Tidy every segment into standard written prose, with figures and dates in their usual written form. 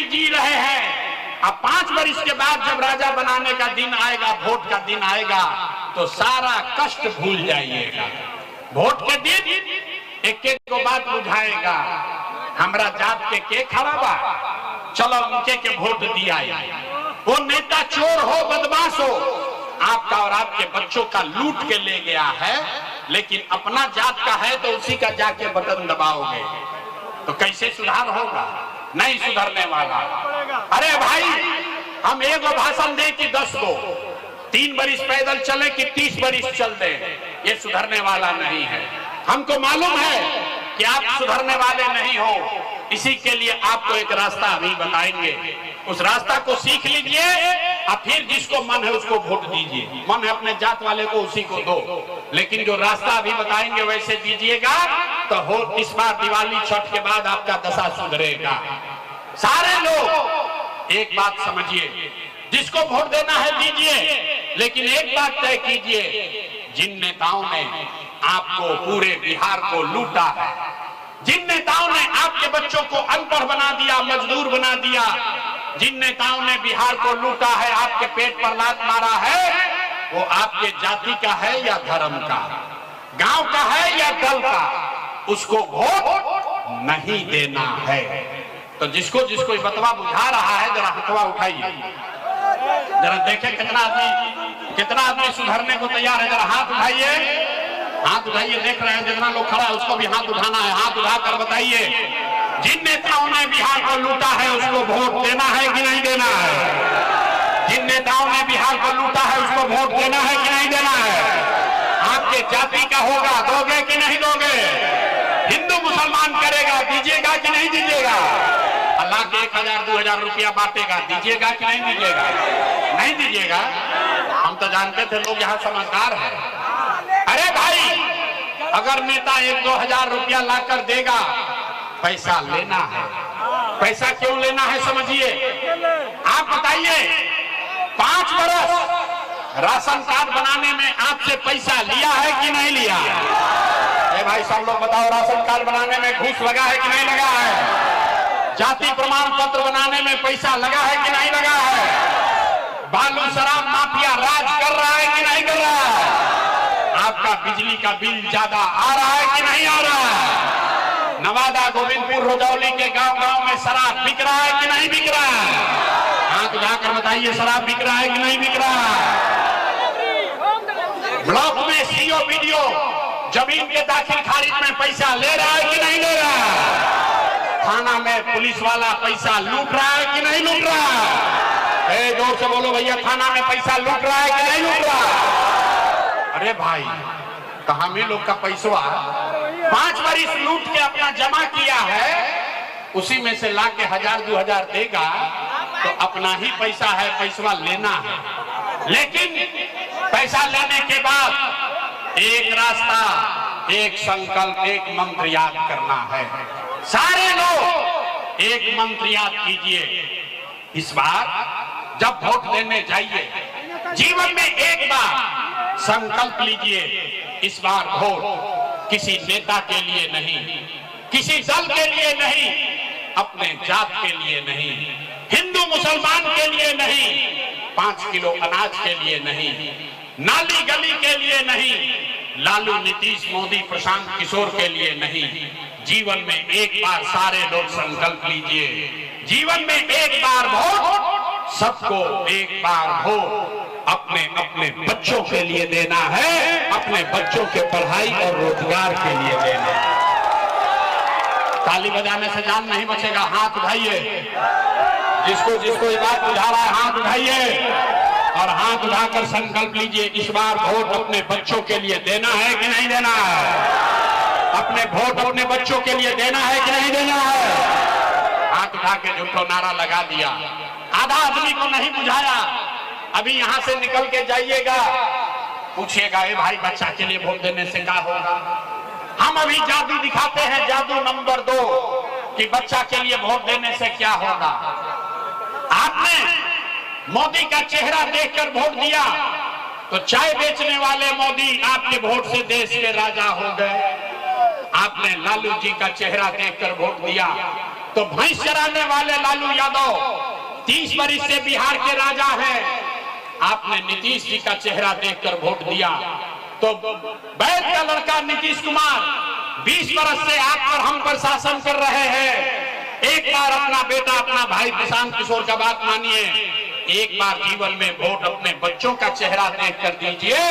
जी रहे हैं। अब 5 वर्ष के बाद जब राजा बनाने का दिन आएगा, वोट का दिन आएगा, तो सारा कष्ट भूल जाइएगा। वोट के दिन एक एक को बात बुझाएगा, हमरा जात के खड़ा बा, चलो उनके के वोट दिया। वो नेता चोर हो, बदमाश हो, आपका और आपके बच्चों का लूट के ले गया है, लेकिन अपना जात का है तो उसी का जाके बटन दबाओगे तो कैसे सुधार होगा? नहीं सुधरने वाला। अरे भाई, हम एक भाषण दे कि 10 को, 3 बरिस पैदल चले कि 30 बरिस चल दे, ये सुधरने वाला नहीं है। हमको मालूम है कि आप सुधरने वाले नहीं हो, इसी के लिए आपको एक रास्ता अभी बताएंगे। उस रास्ता को सीख लीजिए और फिर जिसको मन है उसको वोट दीजिए। मन है अपने जात वाले को, उसी को दो, लेकिन जो रास्ता अभी बताएंगे वैसे दीजिएगा तो हो इस बार दिवाली छठ के बाद आपका दशा सुधरेगा। सारे लोग एक बात समझिए, जिसको वोट देना है दीजिए, लेकिन एक बात तय कीजिए, जिन नेताओं ने आपको पूरे बिहार को लूटा है, जिन नेताओं ने आपके बच्चों को अनपढ़ बना दिया, मजदूर बना दिया, जिन नेताओं ने बिहार को लूटा है, आपके पेट पर लात मारा है, वो आपके जाति का है या धर्म का, गांव का है या दल का, उसको वोट नहीं देना है। तो जिसको जिसको ये बतवा बुझा रहा है, जरा हथवा उठाइए, जरा देखें कितना आदमी सुधरने को तैयार है। जरा हाथ उठाइए, हाथ उठाइए। देख रहे हैं जितना लोग खड़ा है उसको भी हाथ उठाना है। हाथ उठाकर बताइए, जिन नेताओं ने बिहार को लूटा है उसको वोट देना है कि नहीं देना है? जिन नेताओं ने बिहार को लूटा है उसको वोट देना है कि नहीं देना है? आपके जाति का होगा, दोगे कि नहीं दोगे? हिंदू मुसलमान करेगा, दीजिएगा कि नहीं दीजिएगा? अल्लाह के 1000-2000 रुपया बांटेगा, दीजिएगा कि नहीं दीजिएगा? नहीं दीजिएगा। हम तो जानते थे लोग यहाँ समझदार है। अरे भाई, अगर नेता 1-2 हजार रुपया लाकर देगा, पैसा लेना है। पैसा क्यों लेना है समझिए। आप बताइए, 5 बरस राशन कार्ड बनाने में आपसे पैसा लिया है कि नहीं लिया? ए भाई, सब लोग बताओ, राशन कार्ड बनाने में घूस लगा है कि नहीं लगा है? जाति प्रमाण पत्र बनाने में पैसा लगा है कि नहीं लगा है? बालू शराब माफिया राज कर रहा है कि नहीं कर रहा है? आपका बिजली का बिल ज्यादा आ रहा है कि नहीं आ रहा है? नवादा, गोविंदपुर, रजौली के गांव-गांव में शराब बिक रहा है कि नहीं बिक रहा है? हाथ उठाकर बताइए, शराब बिक रहा है कि नहीं बिक रहा है? ब्लॉक में सीओ बीडीओ जमीन के दाखिल खारिज में पैसा ले रहा है कि नहीं ले रहा है? थाना में पुलिस वाला पैसा लूट रहा है कि नहीं लूट रहा है? जोर से बोलो भैया, थाना में पैसा लूट रहा है कि नहीं लूट रहा है? अरे भाई, कहा में लोग का पैसा 5 बरिस लूट के अपना जमा किया है, उसी में से ला के 1000-2000 देगा तो अपना ही पैसा है, पैसा लेना है। लेकिन पैसा लेने के बाद एक रास्ता, एक संकल्प, एक मंत्र याद करना है। सारे लोग एक मंत्र याद कीजिए। इस बार जब वोट देने जाइए, जीवन में एक बार संकल्प लीजिए, इस बार वोट किसी नेता के लिए नहीं, किसी दल के लिए नहीं, अपने जात के लिए नहीं, हिंदू मुसलमान के लिए नहीं, 5 किलो अनाज के लिए नहीं, नाली गली के लिए नहीं, लालू, नीतीश, मोदी, प्रशांत किशोर के लिए नहीं। जीवन में एक बार सारे लोग संकल्प लीजिए, जीवन में एक बार वोट, सबको एक बार वोट अपने अपने बच्चों के लिए देना है, अपने बच्चों के पढ़ाई और रोजगार के लिए देना है। ताली बजाने से जान नहीं बचेगा। हाथ उठाइए, जिसको जिसको ये बात बुझा रहा है हाथ उठाइए और हाथ उठाकर संकल्प लीजिए, इस बार वोट अपने बच्चों के लिए देना है कि नहीं देना है? अपने वोट अपने बच्चों के लिए देना है कि नहीं देना है? हाथ उठा के झूठो नारा लगा दिया, आधा आदमी को नहीं बुझाया। अभी यहाँ से निकल के जाइएगा, पूछिएगा, ए भाई, बच्चा के लिए वोट देने से क्या होगा? हम अभी जादू दिखाते हैं, जादू नंबर 2, कि बच्चा के लिए वोट देने से क्या होगा। आपने मोदी का चेहरा देखकर वोट दिया तो चाय बेचने वाले मोदी आपके वोट से देश के राजा हो गए। आपने लालू जी का चेहरा देखकर वोट दिया तो भैंस चराने वाले लालू यादव 30 वर्ष से बिहार के राजा हैं। आपने नीतीश जी का चेहरा देखकर वोट दिया, तो बैद का लड़का नीतीश कुमार 20 वर्ष से आप पर हम पर शासन कर रहे हैं। एक बार अपना बेटा, अपना भाई प्रशांत किशोर का बात मानिए, एक बार जीवन में वोट अपने बच्चों का चेहरा देख कर दीजिए।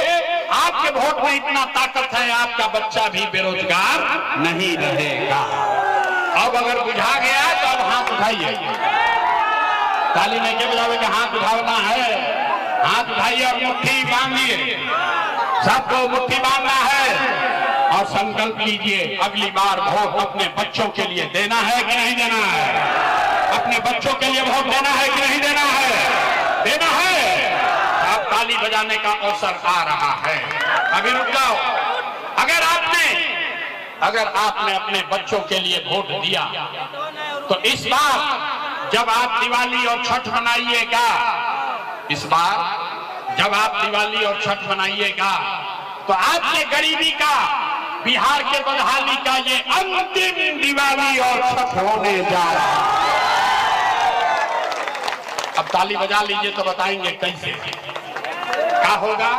आपके वोट में इतना ताकत है, आपका बच्चा भी बेरोजगार नहीं रहेगा। अब अगर बुझा गया तो अब हाथ उठाइए, ताली नहीं के बजावे के हाथ उठाना है, हाथ उठाइए और मुट्ठी बांधिए, सबको मुट्ठी बांधना है और संकल्प लीजिए अगली बार वोट अपने बच्चों के लिए देना है कि नहीं देना है, अपने बच्चों के लिए वोट देना है कि नहीं देना है, देना है। अब ताली बजाने का अवसर आ रहा है, अभी रुक जाओ। अगर आपने अपने बच्चों के लिए वोट दिया तो इस बार जब आप दिवाली और छठ मनाइएगा, इस बार जब आप दिवाली और छठ मनाइएगा तो आपके गरीबी का, बिहार के बदहाली का ये अंतिम दिवाली और छठ होने जा रहा है। अब ताली बजा लीजिए तो बताएंगे कैसे क्या होगा,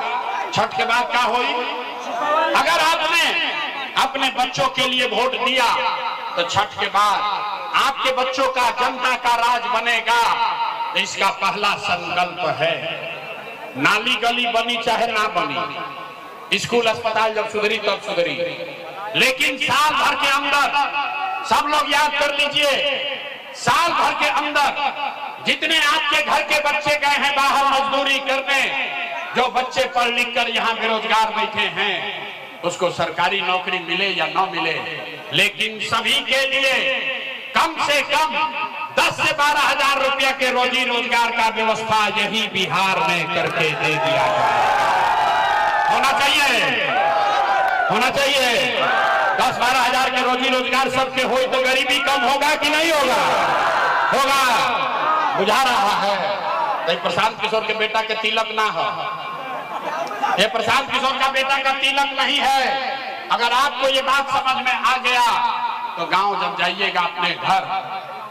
छठ के बाद क्या होगी। अगर आपने अपने बच्चों के लिए वोट दिया तो छठ के बाद आपके बच्चों का जनता का राज बनेगा। इसका पहला संकल्प है, नाली गली बनी चाहे ना बनी, स्कूल अस्पताल जब सुधरी तब सुधरी, लेकिन साल भर के अंदर, सब लोग याद कर लीजिए, साल भर के अंदर जितने आपके घर के बच्चे गए हैं बाहर मजदूरी करने, जो बच्चे पढ़ लिख कर यहाँ बेरोजगार बैठे हैं, उसको सरकारी नौकरी मिले या ना मिले, लेकिन सभी के लिए कम से कम 10 से 12 हजार रुपया के रोजी रोजगार का व्यवस्था यही बिहार में करके दे दिया जाए। होना चाहिए, होना चाहिए। 10-12 हजार के रोजी रोजगार सबके हो तो गरीबी कम होगा कि नहीं होगा, होगा। बुझा रहा है तो प्रशांत किशोर के बेटा के तिलक ना हो, ये प्रशांत किशोर का बेटा का तिलक नहीं है। अगर आपको ये बात समझ में आ गया तो गांव जब जाइएगा अपने घर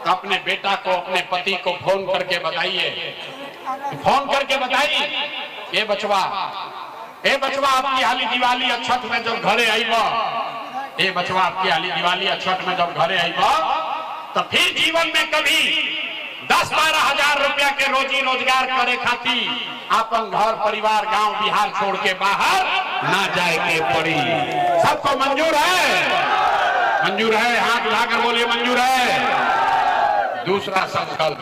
तो अपने बेटा को, अपने पति को फोन करके बताइए, फोन करके बताइए, ये बचवा आपकी हाली दिवाली और छठ में जब घरे आईबा, ये बचवा आपकी हाली दिवाली और छठ में जब घरे आईबा तो फिर जीवन में कभी 10-12 हजार रुपया के रोजी रोजगार करे खातिर अपन घर परिवार गांव बिहार छोड़ के बाहर ना जाए के पड़ी। सबको मंजूर है, मंजूर है, हाथ उठाकर बोलिए मंजूर है। दूसरा संकल्प,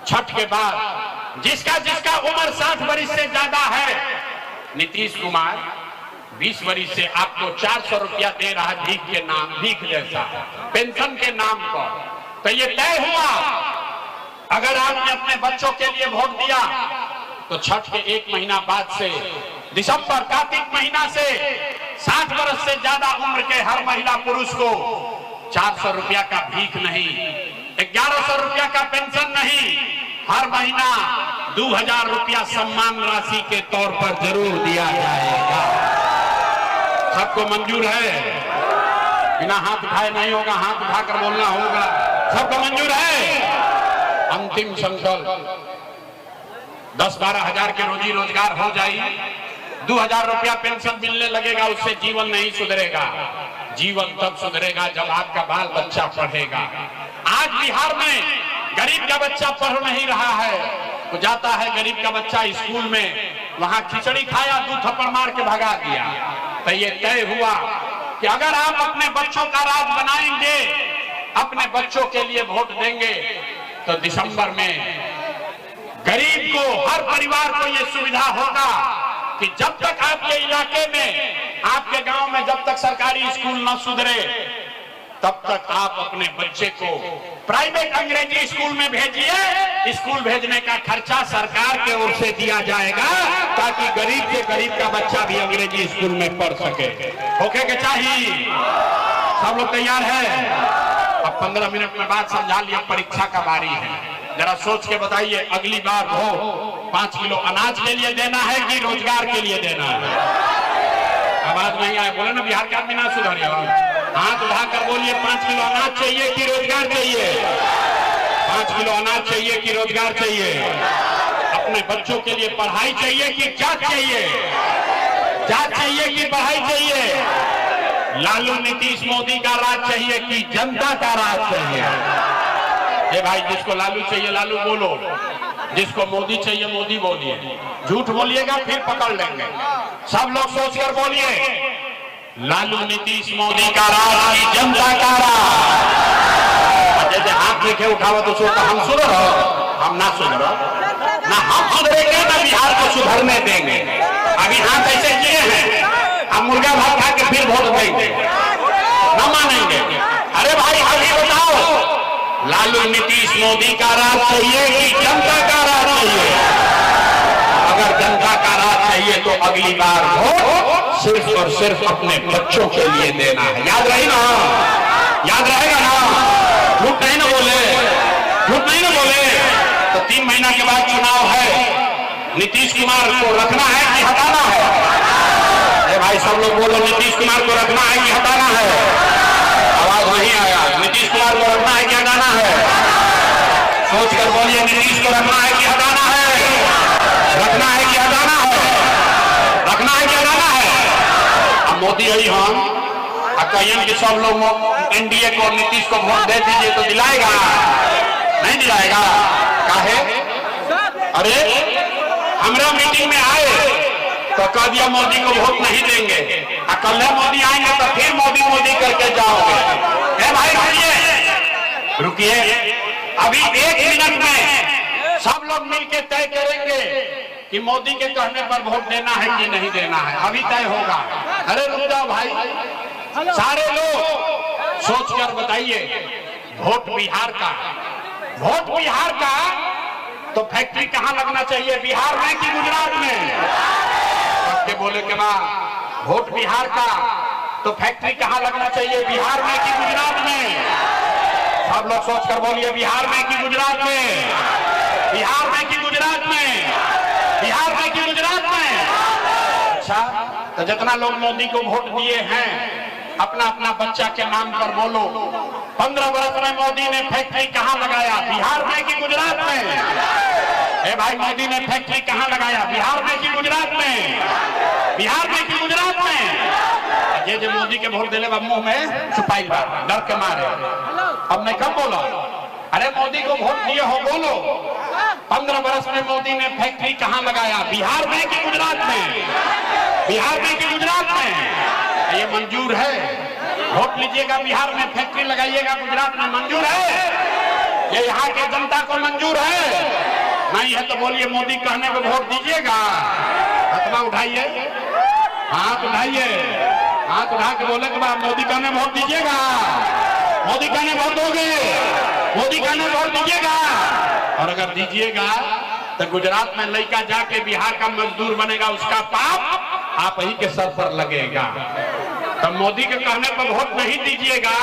छठ के बाद जिसका जिसका उम्र 60 वर्ष से ज्यादा है, नीतीश कुमार 20 वर्ष से आपको 400 रुपया दे रहा है, भीख के नाम, भीख जैसा पेंशन के नाम पर। तो ये तय हुआ अगर आपने अपने बच्चों के लिए वोट दिया तो छठ के 1 महीना बाद से, दिसंबर कार्तिक महीना से 60 वर्ष से ज्यादा उम्र के हर महिला पुरुष को 400 रुपया का भीख नहीं, 1100 रुपया का पेंशन नहीं, हर महीना 2000 रुपया सम्मान राशि के तौर पर जरूर दिया जाएगा। सबको मंजूर है, बिना हाथ उठाए नहीं होगा, हाथ उठाकर बोलना होगा। सबको मंजूर है। अंतिम संकल्प, 10-12 हजार के रोजी रोजगार हो जाए, 2000 रुपया पेंशन मिलने लगेगा, उससे जीवन नहीं सुधरेगा। जीवन तब सुधरेगा जब आपका बाल बच्चा पढ़ेगा। आज बिहार में गरीब का बच्चा पढ़ नहीं रहा है, तो जाता है गरीब का बच्चा स्कूल में, वहां खिचड़ी खाया, 2 थप्पड़ मार के भगा दिया। तो ये तय हुआ कि अगर आप अपने बच्चों का राज बनाएंगे, अपने बच्चों के लिए वोट देंगे, तो दिसंबर में गरीब को, हर परिवार को यह सुविधा होगा कि जब तक आपके इलाके में, आपके गांव में जब तक सरकारी स्कूल न सुधरे, तब तक आप अपने बच्चे को प्राइवेट अंग्रेजी स्कूल में भेजिए। स्कूल भेजने का खर्चा सरकार के ओर से दिया जाएगा, ताकि गरीब से गरीब का बच्चा भी अंग्रेजी स्कूल में पढ़ सके। होके के चाहिए। सब लोग तैयार है? अब 15 मिनट में बात समझा लिया, परीक्षा का बारी है। जरा सोच के बताइए, अगली बार वो 5 किलो अनाज के लिए देना है कि रोजगार के लिए देना है? आवाज नहीं आए, बोले ना बिहार के आदमी ना सुधरे। हाथ उठाकर बोलिए 5 किलो अनाज चाहिए कि रोजगार चाहिए? 5 किलो अनाज चाहिए कि रोजगार चाहिए? अपने बच्चों के लिए पढ़ाई चाहिए कि जात चाहिए? जात चाहिए कि पढ़ाई चाहिए? लालू नीतीश मोदी का राज चाहिए कि जनता का राज चाहिए? ये भाई जिसको लालू चाहिए लालू बोलो, जिसको मोदी चाहिए मोदी बोलिए। झूठ बोलिएगा फिर पकड़ लेंगे। सब लोग सोचकर बोलिए, लालू नीतीश मोदी का राज की जनता का राज। जैसे हाथ लेके उठाओ तो सोचता हम सुधरो, हम ना सुधरो, ना हम सुधरेंगे ना बिहार को सुधरने देंगे। अभी हाथ ऐसे किए हैं, हम मुर्गा भात खा के फिर वोट देंगे, न मानेंगे। अरे भाई अभी बताओ, लालू नीतीश मोदी का राज चाहिए कि जनता का राज चाहिए? अगर जनता का राज चाहिए तो अगली बार वोट सिर्फ और सिर्फ अपने बच्चों के लिए देना है। याद रही ना? याद रहेगा ना? झूठ नहीं ना बोले, झूठ नहीं ना बोले। तो 3 महीना के बाद चुनाव है, नीतीश कुमार को रखना है कि हटाना है? अरे भाई सब लोग बोलो, नीतीश कुमार को रखना है कि हटाना है? आवाज नहीं आया। नीतीश कुमार को रखना है कि हटाना है? सोच कर बोलिए, नीतीश को रखना है कि हटाना है? रखना है कि हटाना है? रखना है कि हटाना है? अब मोदी आई हम कहिए कि सब लोग एनडीए को नीतीश को वोट दे दीजिए तो दिलाएगा? नहीं दिलाएगा। काहे? अरे हमरा मीटिंग में आए तो कह दिया मोदी को वोट नहीं देंगे, कल मोदी आएंगे तो फिर मोदी मोदी करके जाओगे। भाई रुकिए रुकिए, अभी 1 मिनट में सब लोग मिलकर तय करेंगे कि मोदी के कहने पर वोट देना है कि नहीं देना है। अभी तय होगा। अरे रुक जाओ भाई, सारे लोग सोचकर बताइए। वोट बिहार का, वोट बिहार का तो फैक्ट्री कहां लगना चाहिए, बिहार में कि गुजरात में? सबके बोले के बाद वोट बिहार का तो फैक्ट्री कहां लगना चाहिए, बिहार में कि गुजरात में? सब लोग सोचकर बोलिए, बिहार में कि गुजरात में? बिहार में कि गुजरात में? बिहार में कि गुजरात में? अच्छा, तो जितना लोग मोदी को वोट दिए हैं अपना अपना बच्चा के नाम पर बोलो। 15 वर्ष में मोदी ने फैक्ट्री कहां लगाया, बिहार में कि गुजरात में? ए भाई मोदी ने फैक्ट्री कहां लगाया, बिहार में कि गुजरात में? बिहार में कि गुजरात में? ये जो मोदी के वोट देने मुंह में छुपाई बात, डर के मारे। अब मैं कब बोला? अरे मोदी को वोट दिए हो बोलो। 15 वर्ष में मोदी ने फैक्ट्री कहां लगाया, बिहार में कि गुजरात में? बिहार में कि गुजरात में? ये मंजूर है? वोट लीजिएगा, बिहार में फैक्ट्री लगाइएगा, गुजरात में मंजूर है? ये यहाँ के जनता को मंजूर है? नहीं है तो बोलिए मोदी कहने पे वोट दीजिएगा। हाथ उठाइए, हाथ उठाइए, हाथ उठा के बोले के बाद मोदी कहने वोट दीजिएगा। मोदी कहने वोट दोगे, मोदी कहने वोट दीजिएगा। और अगर दीजिएगा तो गुजरात में लड़का जाके बिहार का मजदूर बनेगा, उसका पाप आप ही के सर पर लगेगा। तो मोदी के कहने पर वोट नहीं दीजिएगा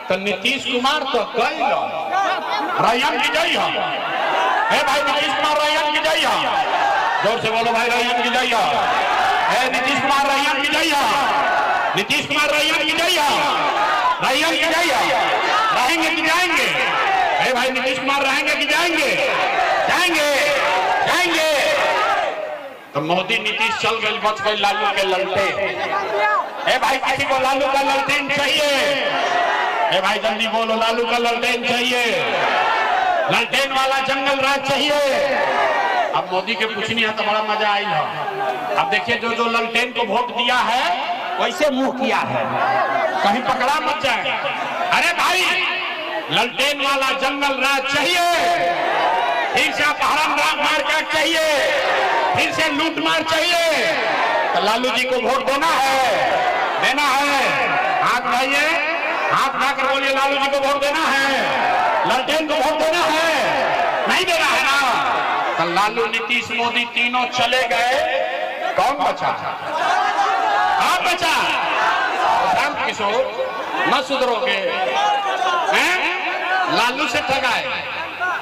तो नीतीश कुमार तो गई रैयन की जई हो। भाई नीतीश कुमार रैयन की जई हो, जोर से बोलो भाई रैयन की जई हो। नीतीश कुमार रैयन की जई हो, नीतीश कुमार रैयन की जई हो, रैयन की जई हो। रहेंगे कि जाएंगे? भाई नीतीश कुमार रहेंगे कि जाएंगे? जाएंगे, जाएंगे। तो मोदी नीतीश चल गए, बच गए लालू के ललटेन। भाई किसी को लालू का ललटेन चाहिए? भाई जल्दी बोलो, लालू का ललटेन चाहिए? ललटेन वाला जंगल राज चाहिए? अब मोदी के पूछनी है तो बड़ा मजा आई है। अब देखिए जो जो ललटेन को वोट दिया है वैसे मुंह किया है, कहीं पकड़ा मत जाए। अरे भाई ललटेन वाला जंगल राज चाहिए? फिर से अपहरण मार काट चाहिए? फिर से लूट मार चाहिए? तो लालू जी को वोट देना है, देना है? हाथ उठाइए, हाथ उठाकर बोलिए लालू जी को वोट देना है, ललटेन को वोट देना है? नहीं देना है ना? तो लालू नीतीश मोदी तीनों चले गए, कौन बचा? आप बचा? प्रशांत किशोर न सुधरोगे? लालू से ठगाए,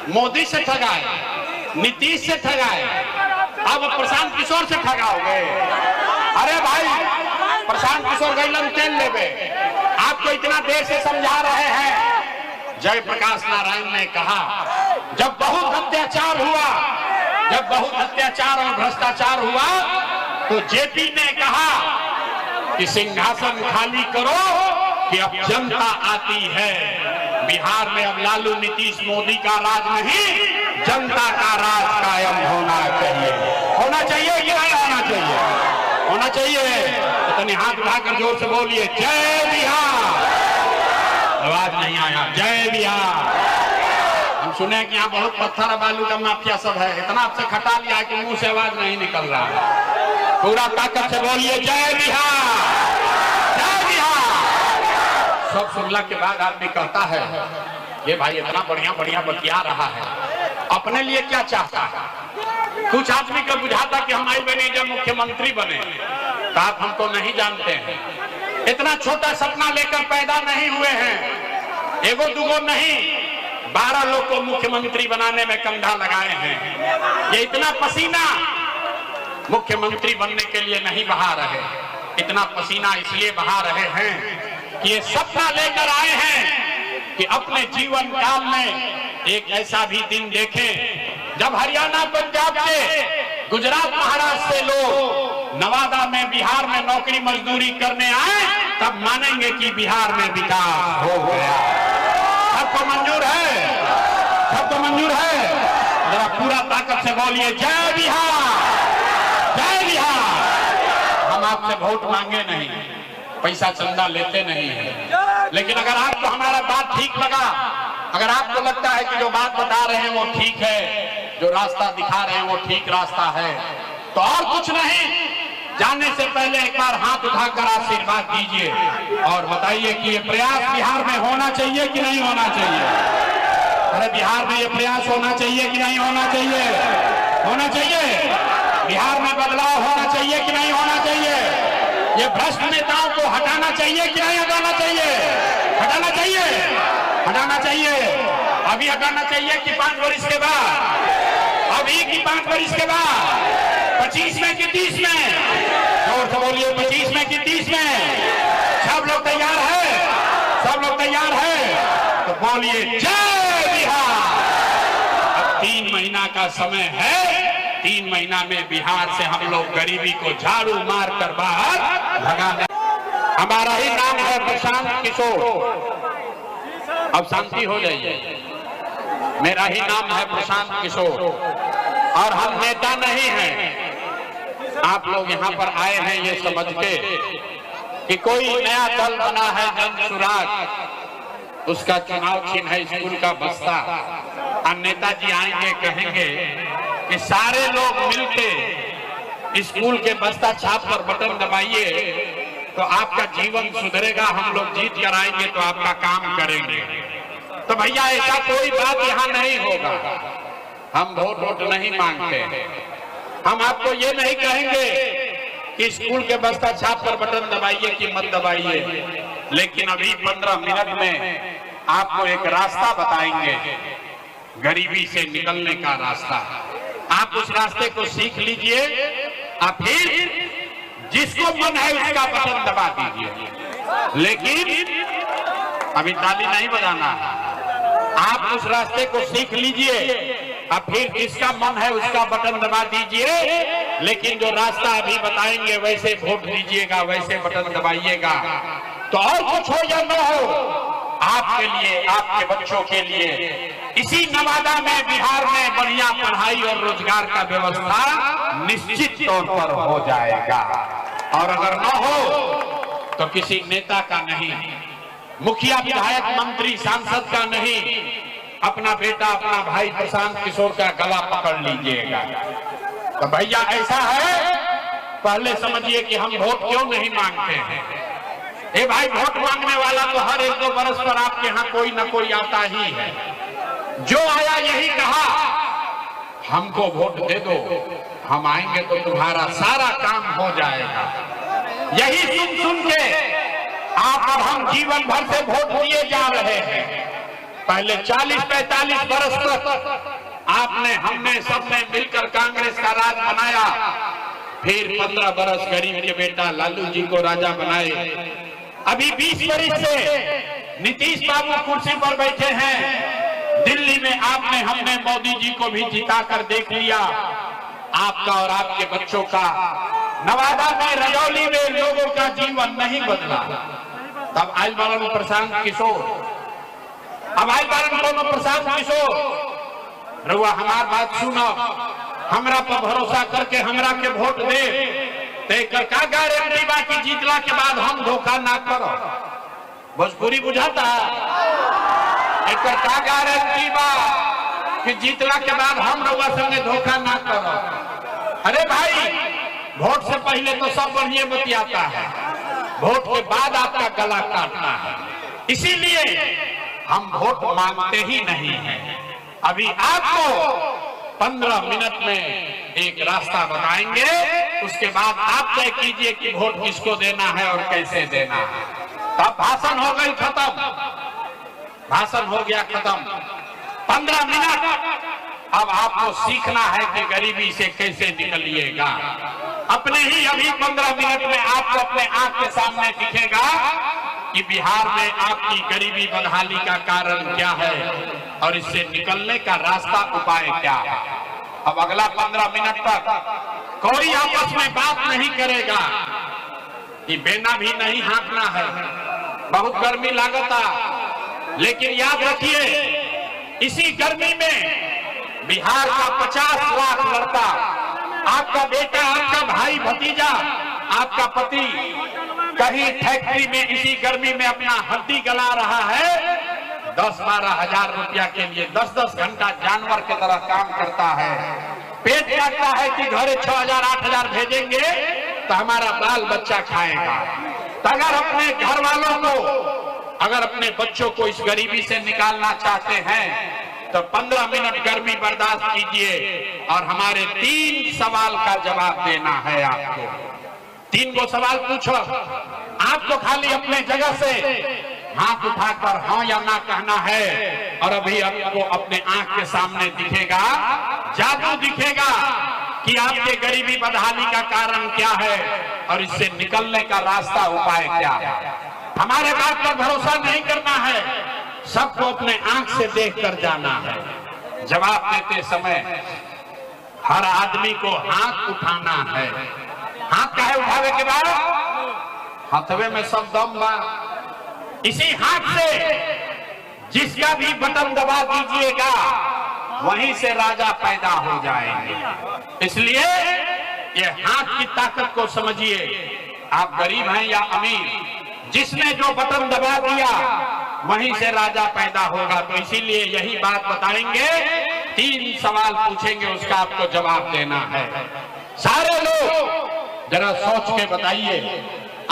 मोदी से ठगाए, नीतीश से ठगाए, अब प्रशांत किशोर से ठगाओगे? अरे भाई प्रशांत किशोर गई ललटेन लेवे, आप आपको इतना देर से समझा रहे हैं। जयप्रकाश नारायण ने कहा जब बहुत अत्याचार हुआ, जब बहुत अत्याचार और भ्रष्टाचार हुआ तो जेपी ने कहा कि सिंहासन खाली करो कि अब जनता आती है। बिहार में अब लालू नीतीश मोदी का राज नहीं, जनता का राज कायम होना चाहिए। होना चाहिए कि नहीं होना चाहिए? होना चाहिए। तो तनी हाथ उठाकर जोर से बोलिए जय बिहार। आवाज नहीं आया। जय बिहार। हम सुने कि यहाँ बहुत पत्थर बालू का माफिया सब है, इतना आपसे खटा लिया कि मुंह से आवाज नहीं निकल रहा है। पूरा ताकत से बोलिए जय बिहार, जय बिहार। सब सुनने के बाद आदमी कहता है ये भाई इतना बढ़िया बढ़िया बतिया रहा है, अपने लिए क्या चाहता है? कुछ आदमी को बुझाता कि हम आई बने जब मुख्यमंत्री बने, तो आप हमको नहीं जानते हैं। इतना छोटा सपना लेकर पैदा नहीं हुए हैं, एगो दुगो नहीं 12 लोग को मुख्यमंत्री बनाने में कंधा लगाए हैं। ये इतना पसीना मुख्यमंत्री बनने के लिए नहीं बहा रहे, इतना पसीना इसलिए बहा रहे हैं कि ये सपना लेकर आए हैं कि अपने जीवन काल में एक ऐसा भी दिन देखें जब हरियाणा, पंजाब से, गुजरात, महाराष्ट्र से लोग नवादा में, बिहार में नौकरी मजदूरी करने आए, तब मानेंगे कि बिहार में विकास हो गया। सबको मंजूर है? सबको मंजूर है? जरा पूरा ताकत से बोलिए जय बिहार, जय बिहार। हम आपसे वोट मांगे नहीं, पैसा चंदा लेते नहीं है, लेकिन अगर आपको हमारा बात ठीक लगा, अगर आपको लगता है कि जो बात बता रहे हैं वो ठीक है, जो रास्ता दिखा रहे हैं वो ठीक रास्ता है, तो और कुछ नहीं, जाने से पहले एक बार हाथ उठाकर आशीर्वाद दीजिए और बताइए कि ये प्रयास बिहार में होना चाहिए कि नहीं होना चाहिए? अरे बिहार में ये प्रयास होना चाहिए कि नहीं होना चाहिए? होना चाहिए। बिहार में बदलाव होना चाहिए कि नहीं होना चाहिए? ये भ्रष्ट नेताओं को हटाना चाहिए कि नहीं हटाना चाहिए? हटाना चाहिए, हटाना चाहिए। अभी हटाना चाहिए कि 5 वर्ष के बाद? अभी की 5 वर्ष के बाद? 25 में कि 30 में? जोर से बोलिए 25 में कि 30 में? सब लोग तैयार है? सब लोग तैयार है? तो बोलिए जय बिहार। अब 3 महीना का समय है, 3 महीना में बिहार से हम लोग गरीबी को झाड़ू मार कर बाहर भगाना। हमारा ही नाम है प्रशांत किशोर। अब शांति हो जाइए। मेरा ही नाम है प्रशांत किशोर और हम नेता नहीं हैं। आप लोग यहाँ पर आए हैं ये समझ के कि कोई नया दल बना है जन सुराग, उसका चुनाव चिन्ह है स्कूल का बस्ता, और नेताजी आएंगे कहेंगे कि सारे लोग मिलके स्कूल के बस्ता छाप पर बटन दबाइए तो आपका जीवन सुधरेगा, हम लोग जीत कर आएंगे तो आपका काम करेंगे। तो भैया ऐसा कोई बात यहाँ नहीं होगा। हम वोट नहीं मांगते, हम आपको ये नहीं कहेंगे कि स्कूल के बस्ता छाप पर बटन दबाइए कि मत दबाइए, लेकिन अभी 15 मिनट में आपको एक रास्ता बताएंगे, गरीबी से निकलने का रास्ता। आप उस रास्ते को सीख लीजिए और फिर जिसको मन है उसका बटन दबा दीजिए, लेकिन अभी ताली नहीं बजाना। आप उस रास्ते को सीख लीजिए और फिर जिसका मन है उसका बटन दबा दीजिए, लेकिन जो रास्ता अभी बताएंगे वैसे वोट दीजिएगा, वैसे बटन दबाइएगा। तो और कुछ हो या न हो, आपके लिए, आपके बच्चों के लिए इसी नवादा में, बिहार में बढ़िया पढ़ाई और रोजगार का व्यवस्था निश्चित तौर पर हो जाएगा। और अगर न हो तो किसी नेता का नहीं, मुखिया, विधायक, मंत्री, सांसद का नहीं, अपना बेटा, अपना भाई प्रशांत किशोर का गला पकड़ लीजिएगा। तो भैया ऐसा है, पहले समझिए कि हम वोट क्यों नहीं मांगते हैं। ए भाई, वोट मांगने वाला तो हर 1-2 बरस पर आपके यहाँ कोई न कोई आता ही है। जो आया यही कहा हमको वोट दे दो, हम आएंगे तो तुम्हारा सारा काम हो जाएगा। यही सुन के आप और हम जीवन भर से वोट दिए जा रहे हैं। पहले 40-45 बरस तक आपने, हमने, सबने मिलकर कांग्रेस का राज बनाया, फिर 15 बरस गरीब के बेटा लालू जी को राजा बनाए, अभी 20 वर्ष से नीतीश बाबू कुर्सी पर बैठे हैं। दिल्ली में आपने हमने मोदी जी को भी जिता कर देख लिया। आपका और आपके बच्चों का नवादा में, रजौली में लोगों का जीवन नहीं बदला। तब आयल बालन प्रशांत किशोर, अब आयल बालन कोनो प्रशांत किशोर, रउआ हमार बात सुनो, हमरा पर भरोसा करके हमरा के वोट दे, तेकर का गारंटी बा कि जीतला के बाद हम धोखा ना करो? भोजपुरी बुझाता? एकर का गारंटी बा कि जीतला के बाद हम रउआ संगे धोखा ना करो? अरे भाई, वोट से पहले तो सब बढ़िया बतियाता है, वोट के बाद आपका गला काटना है। इसीलिए हम वोट मांगते ही नहीं हैं। अभी आपको 15 मिनट में एक रास्ता बताएंगे, उसके बाद आप तय कीजिए कि वोट किसको देना है और कैसे देना है। तब भाषण हो गई खत्म, भाषण हो गया खत्म। 15 मिनट अब आपको सीखना है कि गरीबी से कैसे निकलिएगा। अपने ही अभी 15 मिनट में आपको अपने आंख के सामने दिखेगा कि बिहार में आपकी गरीबी बदहाली का कारण क्या है और इससे निकलने का रास्ता, उपाय क्या है। अब अगला 15 मिनट तक कोई आपस में बात नहीं करेगा, कि बेना भी नहीं हाँकना है, बहुत गर्मी लागता। लेकिन याद रखिए, इसी गर्मी में बिहार का 50 लाख लड़का, आपका बेटा, आपका भाई, भतीजा, आपका पति कहीं फैक्ट्री में इसी गर्मी में अपना हड्डी गला रहा है, 10-12 हजार रुपया के लिए 10-10 घंटा जानवर की तरह काम करता है। पेट काटता है कि घरे 6,000-8,000 भेजेंगे तो हमारा बाल बच्चा खाएगा। तो अगर अपने घर वालों को, अगर अपने बच्चों को इस गरीबी से निकालना चाहते हैं तो 15 मिनट गर्मी बर्दाश्त कीजिए और हमारे 3 सवाल का जवाब देना है आपको। 3 गो सवाल पूछो, आपको खाली अपने जगह से हाथ उठाकर हाँ या ना कहना है। और अभी आपको अपने आंख के सामने दिखेगा, जादू दिखेगा कि आपके गरीबी बदहाली का कारण क्या है और इससे निकलने का रास्ता, उपाय क्या है। हमारे बात पर भरोसा नहीं करना है, सबको अपने आंख से देखकर जाना है। जवाब देते समय हर आदमी को हाथ उठाना है। हाथ काहे उठावे के बाद? हाथवे में सब दम बा। इसी हाथ से जिसका भी बटन दबा दीजिएगा वहीं से राजा पैदा हो जाएंगे। इसलिए ये हाथ की ताकत को समझिए। आप गरीब हैं या अमीर, जिसने जो बटन दबा दिया वहीं से राजा पैदा होगा। तो इसीलिए यही बात बताएंगे, 3 सवाल पूछेंगे, उसका आपको जवाब देना है। सारे लोग जरा सोच के बताइए,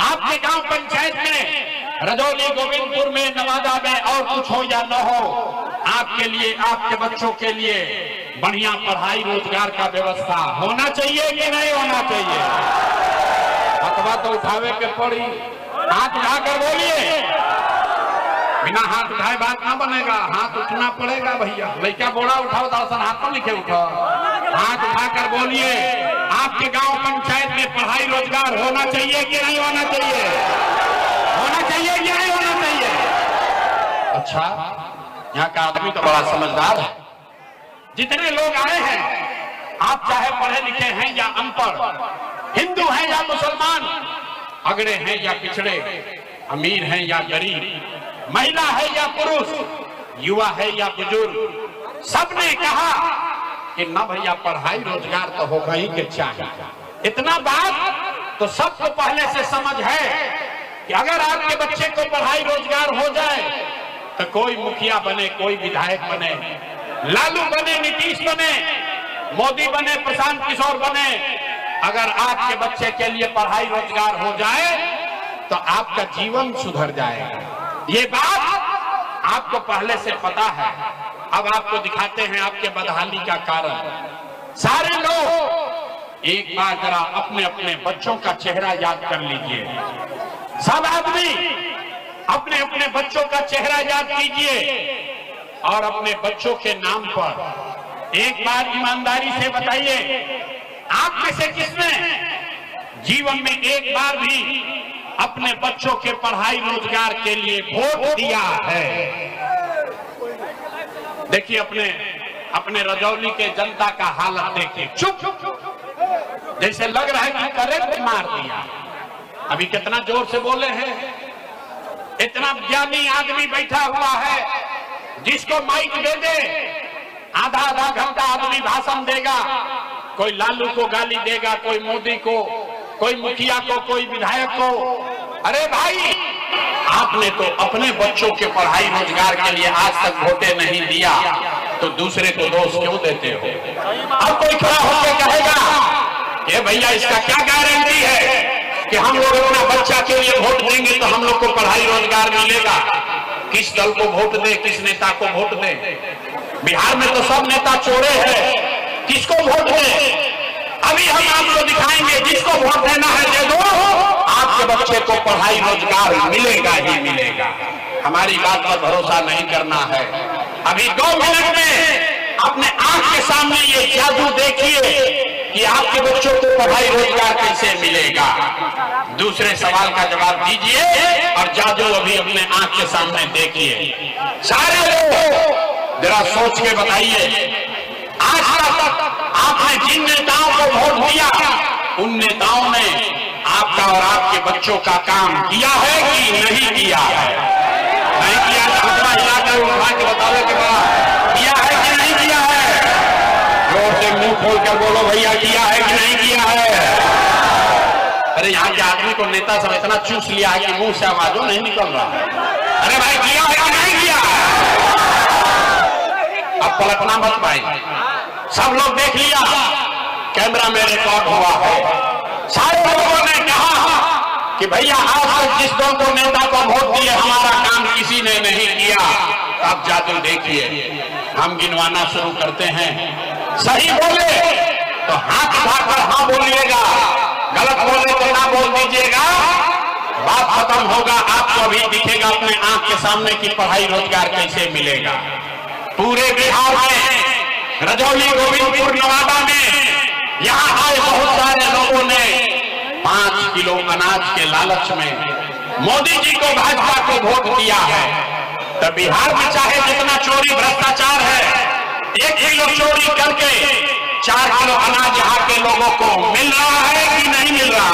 आपके गांव पंचायत में, रजौली, गोविंदपुर में, नवादा में और कुछ हो या न हो, आपके लिए, आपके बच्चों के लिए बढ़िया पढ़ाई रोजगार का व्यवस्था होना चाहिए कि नहीं होना चाहिए? अथवा तो उठावे के पड़ी, हाथ उठाकर बोलिए। बिना हाथ उठाए बात ना बनेगा, हाथ उठना पड़ेगा भैया। लड़का बोला उठाओ, दर्शन हाथ पर लिखे उठाओ, हाथ उठाकर बोलिए। आपके गांव पंचायत में पढ़ाई रोजगार होना चाहिए कि नहीं होना चाहिए? होना चाहिए कि नहीं होना चाहिए? अच्छा, यहाँ का आदमी तो बड़ा समझदार है। जितने लोग आए हैं, आप चाहे पढ़े लिखे हैं या अनपढ़, हिंदू हैं या मुसलमान, अगड़े हैं या पिछड़े, अमीर हैं या गरीब, महिला है या पुरुष, युवा है या बुजुर्ग, सबने कहा कि न भैया पढ़ाई रोजगार तो होगा ही के चाहिए। इतना बात तो सबको पहले से समझ है कि अगर आपके बच्चे को पढ़ाई रोजगार हो जाए तो कोई मुखिया बने, कोई विधायक बने, लालू बने, नीतीश बने, मोदी बने, प्रशांत किशोर बने, अगर आपके बच्चे के लिए पढ़ाई रोजगार हो जाए तो आपका जीवन सुधर जाएगा। ये बात आपको पहले से पता है। अब आपको दिखाते हैं आपके बदहाली का कारण। सारे लोग एक बार जरा अपने अपने बच्चों का चेहरा याद कर लीजिए। सब आदमी अपने अपने बच्चों का चेहरा याद कीजिए और अपने बच्चों के नाम पर एक बार ईमानदारी से बताइए, आप में से किसने जीवन में एक बार भी अपने बच्चों के पढ़ाई रोजगार के लिए वोट दिया है। देखिए अपने रजौली के जनता का हालत देखिए, चुप जैसे लग रहा है कि करंट मार दिया। अभी कितना जोर से बोले हैं, इतना ज्ञानी आदमी बैठा हुआ है, जिसको माइक दे दे आधा आधा घंटा आदमी भाषण देगा। कोई लालू को गाली देगा, कोई मोदी को, कोई मुखिया को, कोई विधायक को। अरे भाई, आपने तो अपने बच्चों के पढ़ाई रोजगार के लिए आज तक वोटे नहीं दिया, तो दूसरे को दोष क्यों देते हो? अब कोई खड़ा होकर कहेगा कि भैया इसका क्या गारंटी है कि हम लोग अपना बच्चा के लिए वोट देंगे तो हम लोग को पढ़ाई रोजगार मिलेगा? किस दल को वोट दे, किस नेता को वोट दे? बिहार में तो सब नेता चोरे हैं, किसको वोट दे? अभी हम आपको दिखाएंगे, जिसको वोट देना है दे दो, आपके बच्चे को पढ़ाई रोजगार मिलेगा ही मिलेगा। हमारी बात पर भरोसा नहीं करना है। अभी 2 मिनट में अपने आंख के सामने ये जादू देखिए कि आपके बच्चों को पढ़ाई रोजगार कैसे मिलेगा। दूसरे सवाल का जवाब दीजिए और जादू अभी अपने आंख के सामने देखिए। सारे लोग जरा सोच के बताइए, आज तक आपने जिन नेताओं को वोट दिया, उन नेताओं ने आपका और आपके बच्चों का काम किया है कि नहीं किया है? नहीं किया तो अपना इलाका उठा के बताओ कि किया है कि नहीं किया है? जोर से मुंह खोलकर बोलो भैया, किया है कि नहीं किया है? अरे यहाँ के आदमी को नेता सब इतना चूस लिया है कि मुंह से आवाजों नहीं निकल रहा। अरे भाई, किया है कि नहीं किया? अब पलटना मत भाई, सब लोग देख लिया, कैमरा में रिकॉर्ड हुआ है। सारे लोगों ने कहा कि भैया आज तक जिस दल को नेता को वोट दिए हमारा काम किसी ने नहीं किया। अब जादू देखिए, हम गिनवाना शुरू करते हैं। सही बोले तो हाथ उठाकर हाँ बोलिएगा, गलत बोले तो ना बोल दीजिएगा। बात खत्म होगा, आपको अभी दिखेगा अपने आंख के सामने की पढ़ाई रोजगार कैसे मिलेगा। पूरे बिहार में, रजौली, गोविंदपुर, नवादा में यहाँ आए बहुत सारे लोगों ने 5 किलो अनाज के लालच में मोदी जी को, भाजपा को वोट दिया है। तो बिहार में चाहे जितना चोरी भ्रष्टाचार है, 1 किलो चोरी करके 4 किलो अनाज यहाँ के लोगों को मिल रहा है कि नहीं मिल रहा?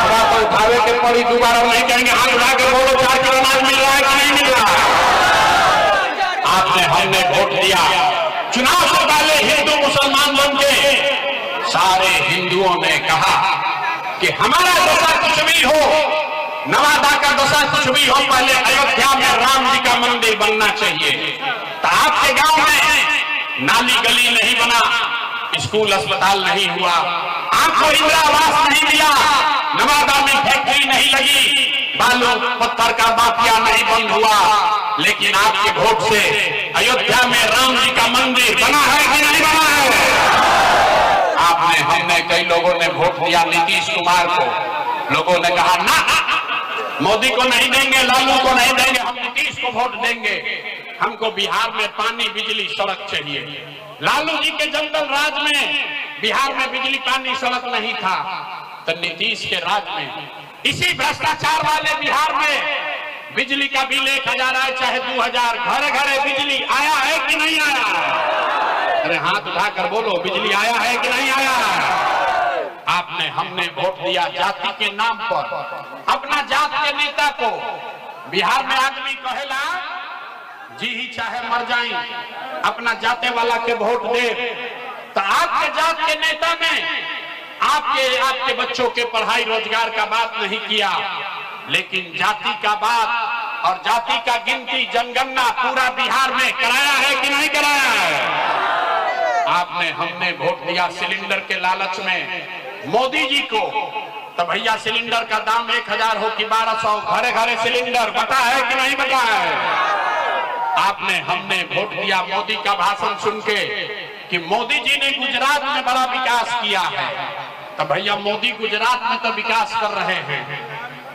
थोड़ा तो उठावे के पड़ी, दोबारा नहीं कहेंगे, हाथ उठा के बोलो 4 किलो अनाज मिल रहा है कि नहीं मिल रहा? आपने, हमने वोट दिया। चुनाव से पहले हिंदू मुसलमान बन के सारे हिंदुओं ने कहा कि हमारा दशा कुछ भी हो, नवादा का दशा कुछ भी हो, पहले अयोध्या में राम जी का मंदिर बनना चाहिए। तो आपके गांव में नाली गली नहीं बना, स्कूल अस्पताल नहीं हुआ, आपको इंदिरा आवास नहीं दिया, नवादा में फैक्ट्री नहीं लगी, बालू पत्थर का माफिया नहीं बंद हुआ, लेकिन आपके वोट से अयोध्या में राम जी का मंदिर बना है कि नहीं बना है? आपने, हमने, कई लोगों ने वोट दिया नीतीश कुमार को। लोगों ने कहा ना, मोदी को नहीं देंगे, लालू को नहीं देंगे, हम नीतीश को वोट देंगे। हमको बिहार में पानी, बिजली, सड़क चाहिए। लालू जी के जंगल राज में बिहार में बिजली, पानी, सड़क नहीं था, तो नीतीश के राज में, इसी भ्रष्टाचार वाले बिहार में बिजली का बिल 1000 आए चाहे 2000, घरे घरे बिजली आया है कि नहीं आया? अरे हाथ उठाकर बोलो, बिजली आया है कि नहीं आया? आपने, हमने वोट दिया जाति के नाम पर, अपना जात के नेता को। बिहार में आदमी कहेला जी ही चाहे मर जाए, अपना जाते वाला के वोट दे। तो आपके जात के नेता ने आपके बच्चों के पढ़ाई रोजगार का बात नहीं किया, लेकिन जाति का बात और जाति का गिनती, जनगणना पूरा बिहार में कराया है कि नहीं कराया है? आपने, हमने वोट दिया सिलेंडर के लालच में मोदी जी को। तो भैया सिलेंडर का दाम 1000 हो कि 1200, घरे घरे सिलेंडर बटा है कि नहीं बटा है? आपने, हमने वोट दिया मोदी का भाषण सुन के कि मोदी जी ने गुजरात में बड़ा विकास किया है। तो भैया मोदी गुजरात में तो विकास कर रहे हैं,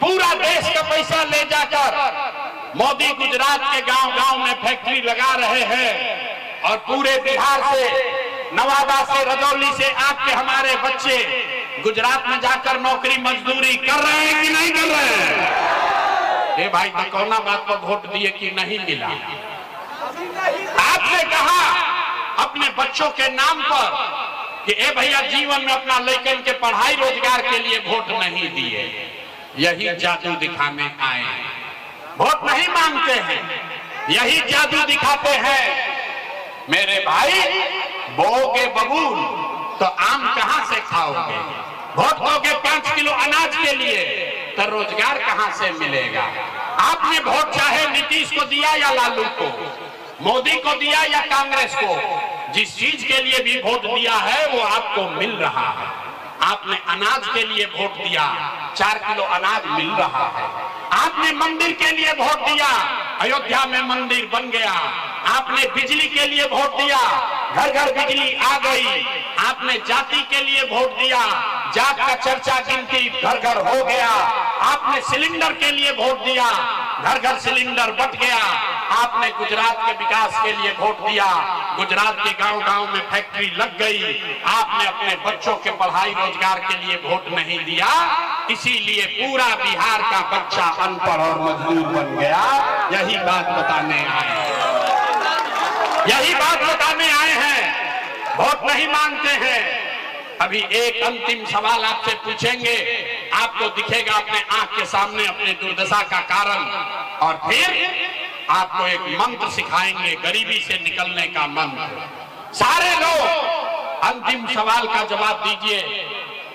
पूरा देश का पैसा ले जाकर मोदी गुजरात के गांव गांव में फैक्ट्री लगा रहे हैं और पूरे बिहार से, नवादा से, रजौली से आपके हमारे बच्चे गुजरात में जाकर नौकरी मजदूरी कर रहे हैं कि नहीं कर रहे हैं? ये भाई कौना बात पर वोट दिए कि नहीं मिला? आपने कहा अपने बच्चों के नाम पर कि ए भैया जीवन में अपना लेकिन के पढ़ाई रोजगार के लिए वोट नहीं दिए। यही जादू दिखाने आए हैं, वोट नहीं मांगते हैं, यही जादू दिखाते हैं। मेरे भाई बोओगे बबूल तो आम कहां से खाओगे? वोट दोगे 5 किलो अनाज के लिए तो रोजगार कहां से मिलेगा? आपने वोट चाहे नीतीश को दिया या लालू को, मोदी को दिया या कांग्रेस को, जिस चीज के लिए भी वोट दिया है वो आपको मिल रहा है। आपने अनाज के लिए वोट दिया, 4 किलो अनाज मिल रहा है। आपने मंदिर के लिए वोट दिया, अयोध्या में मंदिर बन गया। आपने बिजली के लिए वोट दिया, घर घर बिजली आ गई। आपने जाति के लिए वोट दिया, जात का चर्चा गिनती घर घर हो गया। आपने सिलेंडर के लिए वोट दिया, घर घर सिलेंडर बट गया। आपने गुजरात के विकास के लिए वोट दिया, गुजरात के गांव गांव में फैक्ट्री लग गई। आपने अपने बच्चों के पढ़ाई रोजगार के लिए वोट नहीं दिया, इसीलिए पूरा बिहार का बच्चा अनपढ़ और मजदूर बन गया। यही बात बताने आए हैं, यही बात बताने आए हैं। वोट नहीं मांगते हैं। अभी एक अंतिम सवाल आपसे पूछेंगे, आपको दिखेगा अपने आंख के सामने अपने दुर्दशा का कारण, और फिर आपको एक मंत्र सिखाएंगे, गरीबी से निकलने का मंत्र। सारे लोग अंतिम सवाल का जवाब दीजिए,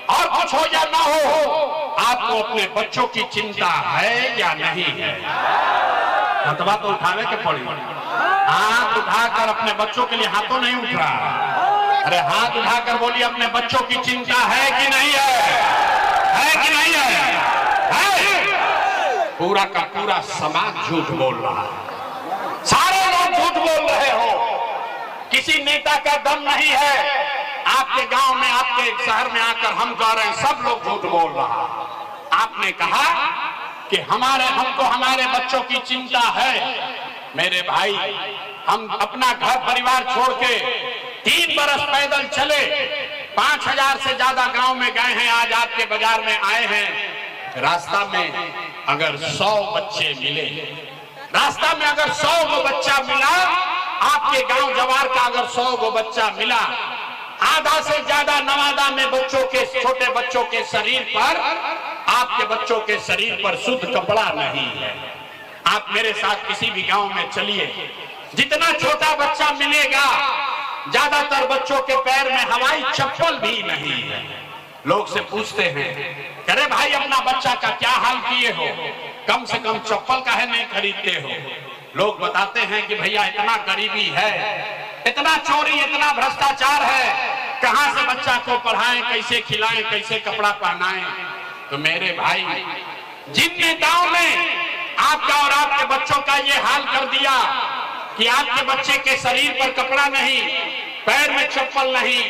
और कुछ हो या ना हो, आपको अपने बच्चों की चिंता है या नहीं है? हथवा तो उठावे के पड़ी। हाथ उठाकर अपने बच्चों के लिए हाथों नहीं उठ रहा। अरे हाथ उठाकर बोलिए, अपने बच्चों की चिंता है कि नहीं है? है कि नहीं है? पूरा का पूरा समाज झूठ बोल रहा है, सारे लोग झूठ बोल रहे हो। किसी नेता का दम नहीं है। आपके गांव में, आपके शहर में आकर हम कह रहे हैं, सब लोग झूठ बोल रहा। आपने कहा कि हमको हमारे बच्चों की चिंता है। मेरे भाई, हम अपना घर परिवार छोड़ के 3 बरस पैदल चले, 5000 से ज्यादा गांव में गए हैं, आज आपके बाजार में आए हैं। रास्ता में अगर 100 बच्चे मिले, रास्ता में अगर 100 गो बच्चा मिला, आपके गांव जवार का अगर 100 गो बच्चा मिला, आधा से ज्यादा नवादा में बच्चों के, छोटे बच्चों के शरीर पर, आपके बच्चों के शरीर पर शुद्ध कपड़ा नहीं है। आप मेरे साथ किसी भी गांव में चलिए, जितना छोटा बच्चा मिलेगा, ज्यादातर बच्चों के पैर में हवाई चप्पल भी नहीं है। लोग से पूछते हैं, अरे भाई अपना बच्चा का क्या हाल किए हो, कम से कम चप्पल काहे नहीं खरीदते हो? लोग बताते हैं कि भैया इतना गरीबी है, इतना चोरी, इतना भ्रष्टाचार है, कहां से बच्चा को पढ़ाएं, कैसे खिलाएं, कैसे कपड़ा पहनाएं? तो मेरे भाई, जिन नेताओं ने आपका और आपके बच्चों का ये हाल कर दिया कि आपके बच्चे के शरीर पर कपड़ा नहीं, पैर में चप्पल नहीं,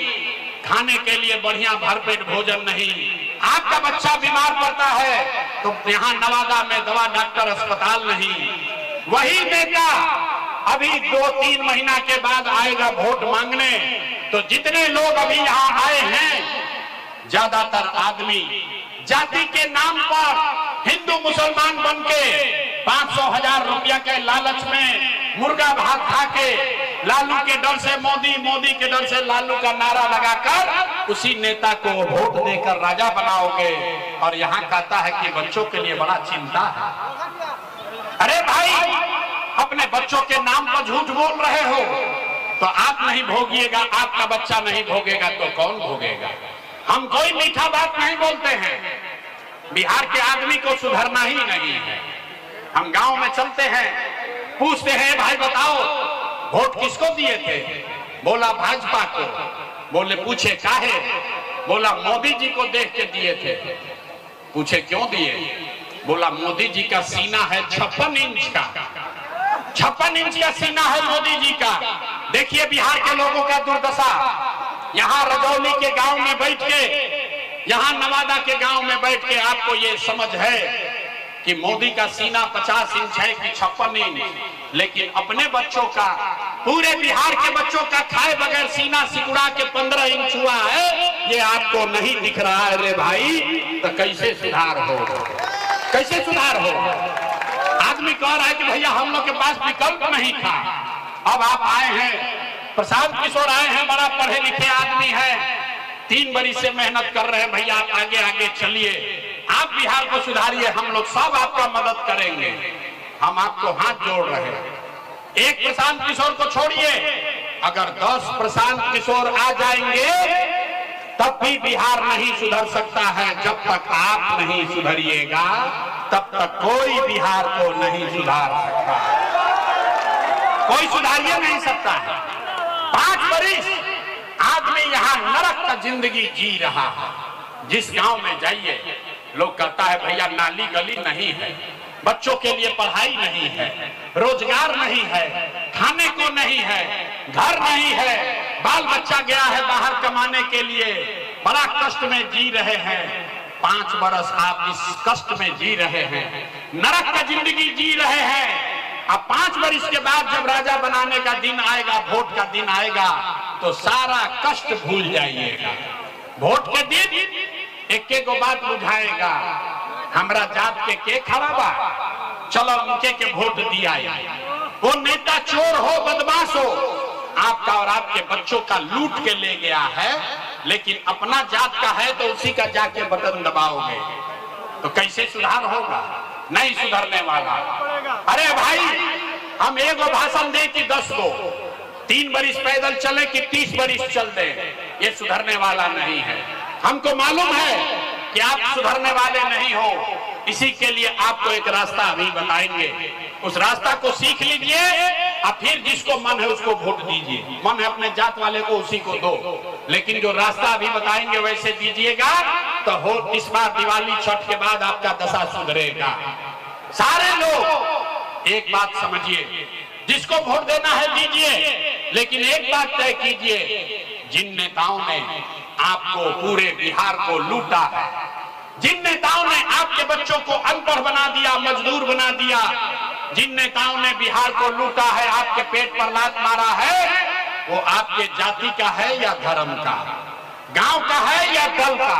खाने के लिए बढ़िया भरपेट भोजन नहीं, आपका बच्चा बीमार पड़ता है तो यहाँ नवादा में दवा डॉक्टर अस्पताल नहीं, वही नेता अभी 2-3 महीना के बाद आएगा वोट मांगने। तो जितने लोग अभी यहाँ आए हैं, ज्यादातर आदमी जाति के नाम पर हिंदू मुसलमान बन के 500,000 रुपया के लालच में मुर्गा भात खा के, लालू के डर से मोदी, मोदी के डर से लालू का नारा लगाकर उसी नेता को वोट देकर राजा बनाओगे, और यहाँ कहता है कि बच्चों के लिए बड़ा चिंता है। अरे भाई, अपने बच्चों के नाम पर झूठ बोल रहे हो तो आप नहीं भोगिएगा, आपका बच्चा नहीं भोगेगा तो कौन भोगेगा? हम कोई मीठा बात नहीं बोलते हैं, बिहार के आदमी को सुधरना ही नहीं है। हम गांव में चलते हैं, पूछते हैं भाई बताओ वोट किसको दिए थे? बोला भाजपा को। बोले पूछे काहे? बोला मोदी जी को देख के दिए थे। पूछे क्यों दिए? बोला मोदी जी का सीना है 56 इंच का, 56 इंच का सीना है मोदी जी का। देखिए बिहार के लोगों का दुर्दशा। यहाँ रजौली के गांव में बैठ के, यहाँ नवादा के गांव में बैठ के आपको ये समझ है कि मोदी का सीना 50 इंच है कि 56 इंच, लेकिन अपने बच्चों का पूरे बिहार के बच्चों का खाए बगैर सीना सिकुड़ा के 15 इंच हुआ है, ये आपको नहीं दिख रहा है रे भाई, तो कैसे सुधार होगा? कैसे सुधार होगा? आदमी कह रहा है कि भैया हम लोग के पास विकल्प नहीं था, अब आप आए हैं, प्रशांत किशोर आए हैं, बड़ा पढ़े लिखे आदमी है, 3 बरिस से मेहनत कर रहे हैं, भैया आप आगे आगे चलिए, आप बिहार को सुधारिए, हम लोग सब आपका मदद करेंगे, हम आपको हाथ जोड़ रहे हैं। एक प्रशांत किशोर को छोड़िए, अगर 10 प्रशांत किशोर आ जाएंगे तब भी बिहार नहीं सुधर सकता है। जब तक आप नहीं सुधरिएगा तब तक कोई बिहार को नहीं सुधार सकता, कोई सुधारिए नहीं सकता है। 5 बरिस आदमी यहाँ नरक का जिंदगी जी रहा है। जिस गांव में जाइए लोग कहता है भैया नाली गली नहीं है, बच्चों के लिए पढ़ाई नहीं है, रोजगार नहीं है, खाने को नहीं है, घर नहीं है, बाल बच्चा गया है बाहर कमाने के लिए, बड़ा कष्ट में जी रहे हैं। 5 बरस आप इस कष्ट में जी रहे हैं, नरक का जिंदगी जी रहे हैं। अब 5 बरिस के बाद जब राजा बनाने का दिन आएगा, वोट का दिन आएगा, तो सारा कष्ट भूल जाइएगा। वोट के दिन एक को बात बुझाएगा, हमरा जात के खड़ा बा, चलो उनके के वोट दिया। वो नेता चोर हो, बदमाश हो, आपका और आपके बच्चों का लूट के ले गया है, लेकिन अपना जात का है तो उसी का जाके बटन दबाओगे, तो कैसे सुधार होगा? नहीं सुधरने वाला। अरे भाई, हम एगो भाषण दे कि 10 गो, 3 बरिस पैदल चले कि 30 बरिस चल दे, ये सुधरने वाला नहीं है। हमको मालूम है कि आप सुधरने वाले नहीं हो, इसी के लिए आपको एक रास्ता अभी बताएंगे, उस रास्ता को सीख लीजिए और फिर जिसको मन है उसको वोट दीजिए। मन है अपने जात वाले को, उसी को दो, लेकिन जो रास्ता अभी बताएंगे वैसे दीजिएगा तो हो इस बार दिवाली छठ के बाद आपका दशा सुधरेगा। सारे लोग एक बात समझिए, जिसको वोट देना है दीजिए, लेकिन एक बात तय कीजिए, जिन नेताओं ने आपको पूरे बिहार को लूटा है, जिन नेताओं ने आपके बच्चों को अनपढ़ बना दिया, मजदूर बना दिया, जिन नेताओं ने बिहार को लूटा है, आपके पेट पर लात मारा है, वो आपके जाति का है या धर्म का, गांव का है या दल का,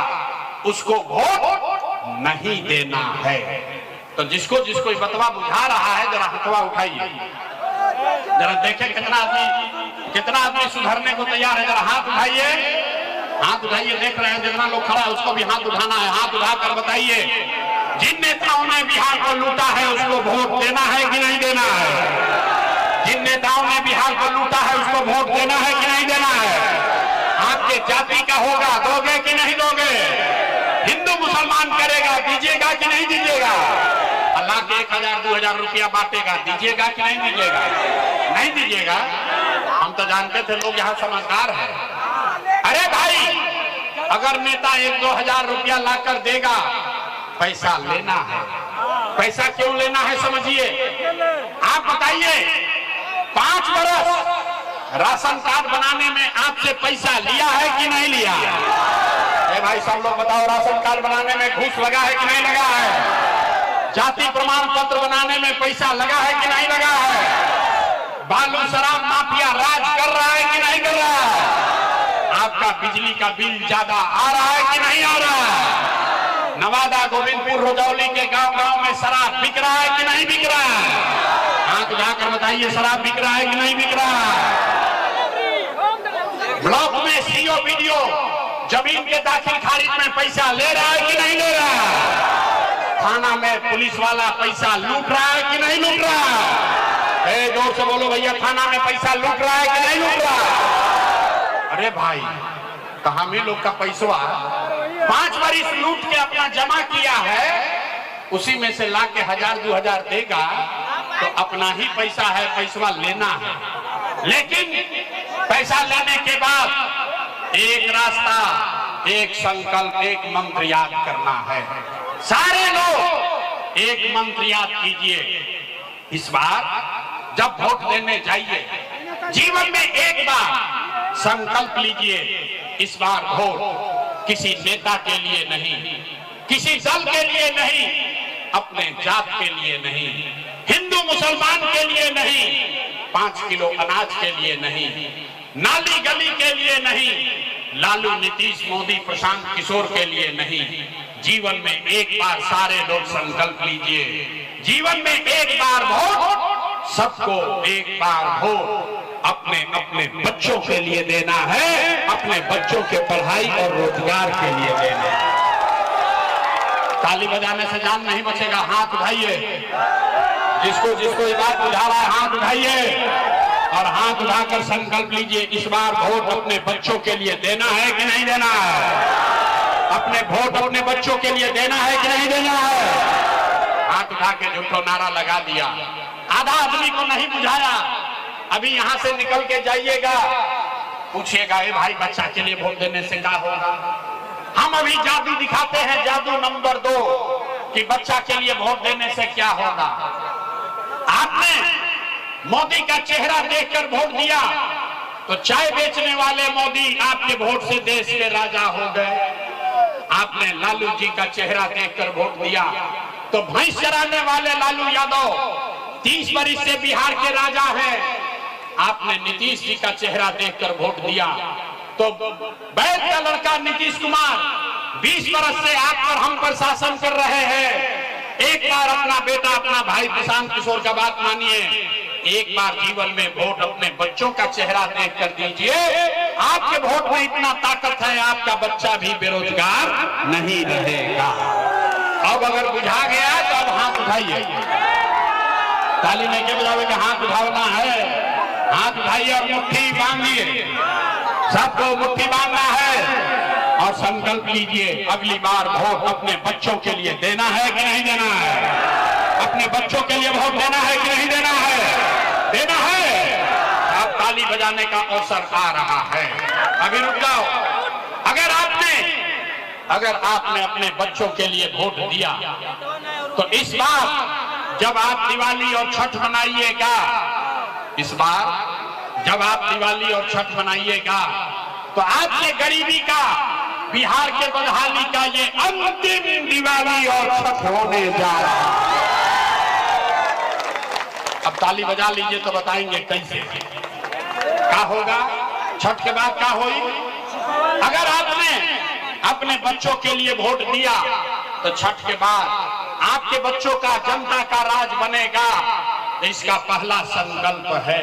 उसको वोट नहीं देना है। तो जिसको जिसको बतवा बुझा रहा है जरा हथवा उठाइए, जरा देखें कितना आदमी सुधरने को तैयार है। जरा हाथ उठाइए, हाथ उठाइए, देख रहे हैं जितना लोग खड़ा है उसको भी हाथ उठाना है। हाथ उठाकर बताइए, जिन नेताओं ने बिहार को लूटा है उसको वोट देना है कि नहीं देना है? जिन नेताओं ने बिहार को लूटा है उसको वोट देना है कि नहीं देना है? आपके जाति का होगा, दोगे कि नहीं दोगे? हिंदू मुसलमान करेगा, दीजिएगा कि नहीं दीजिएगा? अल्लाह के 1000-2000 रुपया बांटेगा, दीजिएगा कि नहीं दीजिएगा? नहीं दीजिएगा। हम तो जानते थे लोग यहाँ समझदार है। अरे भाई, अगर नेता 1-2 हजार रुपया लाकर देगा, पैसा लेना है। पैसा क्यों लेना है समझिए, आप बताइए। 5 बरस राशन कार्ड बनाने में आपसे पैसा लिया है कि नहीं लिया? ए भाई सब लोग बताओ, राशन कार्ड बनाने में घूस लगा है कि नहीं लगा है? जाति प्रमाण पत्र बनाने में पैसा लगा है कि नहीं लगा है? बालू शराब माफिया राज कर रहा है कि नहीं कर रहा है? आपका बिजली का बिल ज्यादा आ रहा है कि नहीं आ रहा है? नवादा, गोविंदपुर, रजौली के गांव-गांव में शराब बिक रहा है कि नहीं बिक रहा है? हाथ उठाकर बताइए, शराब बिक रहा है कि नहीं बिक रहा है? ब्लॉक में सीओ वीडियो जमीन के दाखिल खारिज में पैसा ले रहा है कि नहीं ले रहा है? थाना में पुलिस वाला पैसा लूट रहा है कि नहीं लूट रहा है? जोर से बोलो भैया, थाना में पैसा लूट रहा है कि नहीं लूट रहा है? अरे भाई, तो हम ही लोग का पैसा 5 बरिस लूट के अपना जमा किया है, उसी में से ला के 1000-2000 देगा तो अपना ही पैसा है, पैसा लेना है। लेकिन पैसा लेने के बाद एक रास्ता, एक संकल्प, एक मंत्र याद करना है। सारे लोग एक मंत्र याद कीजिए। इस बार जब वोट देने जाइए, जीवन में एक बार संकल्प लीजिए, इस बार वोट किसी नेता के लिए नहीं, किसी दल के लिए नहीं, अपने जात के लिए नहीं, हिंदू मुसलमान के लिए नहीं, 5 किलो अनाज के लिए नहीं, नाली गली के लिए नहीं, लालू नीतीश मोदी प्रशांत किशोर के लिए नहीं, जीवन में एक बार सारे लोग संकल्प लीजिए, जीवन में एक बार वोट, सबको एक बार वोट अपने अपने बच्चों के लिए देना है, अपने बच्चों के पढ़ाई और रोजगार के लिए देना है। ताली बजाने से जान नहीं बचेगा, हाथ उठाइए, जिसको जिसको ये बात बुझा रहा है हाथ उठाइए और हाथ उठाकर संकल्प लीजिए, इस बार वोट अपने बच्चों के लिए देना है कि नहीं देना है, अपने वोट अपने बच्चों के लिए देना है कि नहीं देना है। हाथ उठा के झूठो नारा लगा दिया, आधा आदमी को नहीं बुझाया। अभी यहां से निकल के जाइएगा, पूछिएगा ए भाई बच्चा के लिए वोट देने से क्या होगा। हम अभी जादू दिखाते हैं, जादू नंबर 2 कि बच्चा के लिए वोट देने से क्या होगा। आपने मोदी का चेहरा देखकर वोट दिया तो चाय बेचने वाले मोदी आपके वोट से देश के राजा हो गए। आपने लालू जी का चेहरा देखकर वोट दिया तो भैंस चराने वाले लालू यादव 30 वर्ष से बिहार के राजा हैं। आपने नीतीश जी का चेहरा देखकर वोट दिया तो बैठ का लड़का नीतीश कुमार 20 वर्ष से आप पर हम पर शासन कर रहे हैं। एक बार अपना बेटा अपना भाई प्रशांत किशोर का बात मानिए, एक बार जीवन में वोट अपने बच्चों का चेहरा देख कर दीजिए। आपके वोट में इतना ताकत है, आपका बच्चा भी बेरोजगार नहीं रहेगा। अब अगर बुझा गया तो अब हाथ उठाइए, ताली नहीं के बजावे के हाथ उठाना है, हाथ उठाइए और मुट्ठी बांधिए, सबको मुट्ठी बांधना है और संकल्प लीजिए अगली बार वोट अपने बच्चों के लिए देना है कि नहीं देना है, अपने बच्चों के लिए वोट देना है कि नहीं देना है, देना है। अब ताली बजाने का अवसर आ रहा है, अभी रुक जाओ। अगर आपने अपने बच्चों के लिए वोट दिया तो इस बार जब आप दिवाली और छठ मनाइएगा, इस बार जब आप दिवाली और छठ मनाइएगा तो आपके गरीबी का, बिहार के बदहाली का ये अंतिम दिवाली और छठ होने जा रहा है। अब ताली बजा लीजिए तो बताएंगे कैसे क्या होगा, छठ के बाद क्या होगी। अगर आपने अपने बच्चों के लिए वोट दिया तो छठ के बाद आपके बच्चों का जनता का राज बनेगा। इसका पहला संकल्प है,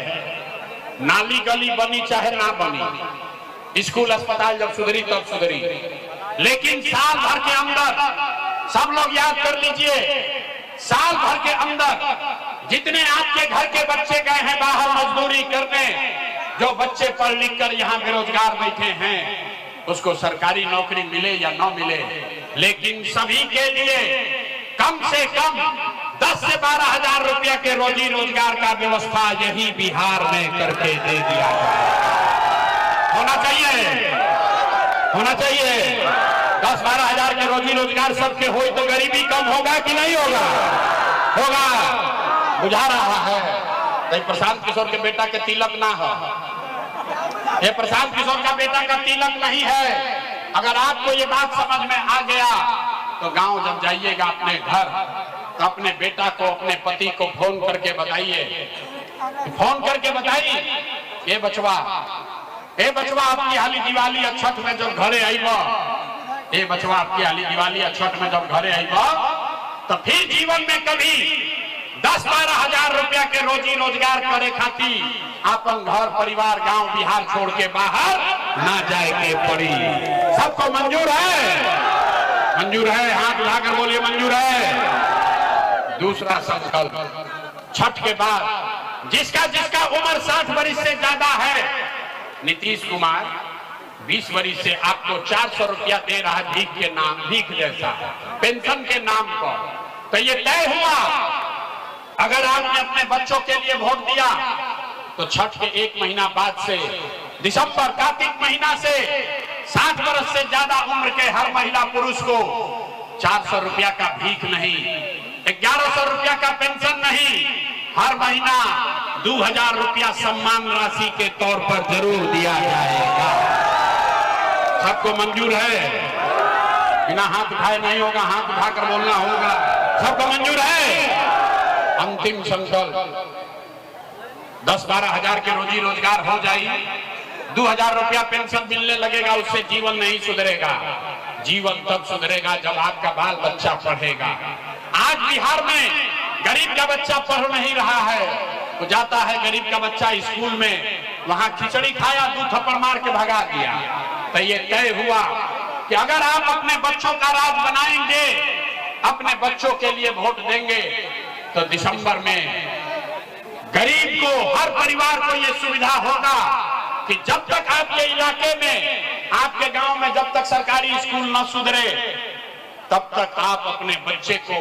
नाली गली बनी चाहे ना बनी, स्कूल अस्पताल जब सुधरी तब सुधरी, लेकिन साल भर के अंदर, सब लोग याद कर लीजिए, साल भर के अंदर जितने आपके घर के बच्चे गए हैं बाहर मजदूरी करने, जो बच्चे पढ़ लिख कर यहाँ बेरोजगार बैठे हैं, उसको सरकारी नौकरी मिले या न मिले, लेकिन सभी के लिए कम से कम 10 से 12 हजार रुपया के रोजी रोजगार का व्यवस्था यही बिहार में करके दे दिया जाए। होना चाहिए, होना चाहिए। 10-12 हजार के रोजी रोजगार सबके हो तो गरीबी कम होगा कि नहीं होगा, होगा। बुझा रहा है तो प्रशांत किशोर के बेटा के तिलक ना हो, ये प्रशांत किशोर का बेटा का तिलक नहीं है। अगर आपको ये बात समझ में आ गया तो गांव जब जाइएगा अपने घर तो अपने बेटा को, अपने पति को फोन करके बताइए, फोन करके बताइए, ये बचवा आपकी हाली दिवाली या छठ में जब घरे आईबा, ये बचवा आपकी हाली दिवाली या छठ में जब घरे आईबा तो फिर जीवन में कभी 10-12 हजार रुपया के रोजी रोजगार करे खातिर अपन घर परिवार गांव बिहार छोड़ के बाहर ना जाए के पड़ी। सबको मंजूर है, मंजूर है, हाथ उठाकर बोलिए मंजूर है। दूसरा संकल्प, छठ के बाद जिसका जिसका उम्र 60 वर्ष से ज्यादा है, नीतीश कुमार 20 वर्ष से आपको 400 रुपया दे रहा है भीख के नाम, भीख जैसा पेंशन के नाम पर। तो ये तय हुआ अगर आपने अपने बच्चों के लिए वोट दिया तो छठ के 1 महीना बाद से दिसंबर कार्तिक महीना से 60 वर्ष से ज्यादा उम्र के हर महिला पुरुष को 400 रुपया का भीख नहीं, 1100 रुपया का पेंशन नहीं, हर महीना 2000 रुपया सम्मान राशि के तौर पर जरूर दिया जाएगा। सबको मंजूर है, बिना हाथ उठाए नहीं होगा, हाथ उठाकर बोलना होगा। सबको मंजूर है। अंतिम संकल्प, 10-12 हजार के रोजी रोजगार हो जाए, 2000 रुपया पेंशन मिलने लगेगा, उससे जीवन नहीं सुधरेगा। जीवन तब सुधरेगा जब आपका बाल बच्चा पढ़ेगा। आज बिहार में गरीब का बच्चा पढ़ नहीं रहा है, तो जाता है गरीब का बच्चा स्कूल में, वहां खिचड़ी खाया, 2 थप्पड़ मार के भगा दिया। तो ये तय हुआ कि अगर आप अपने बच्चों का राज बनाएंगे, अपने बच्चों के लिए वोट देंगे, तो दिसंबर में गरीब को, हर परिवार को यह सुविधा होगा कि जब तक आपके इलाके में, आपके गांव में जब तक सरकारी स्कूल न सुधरे, तब तक आप अपने बच्चे को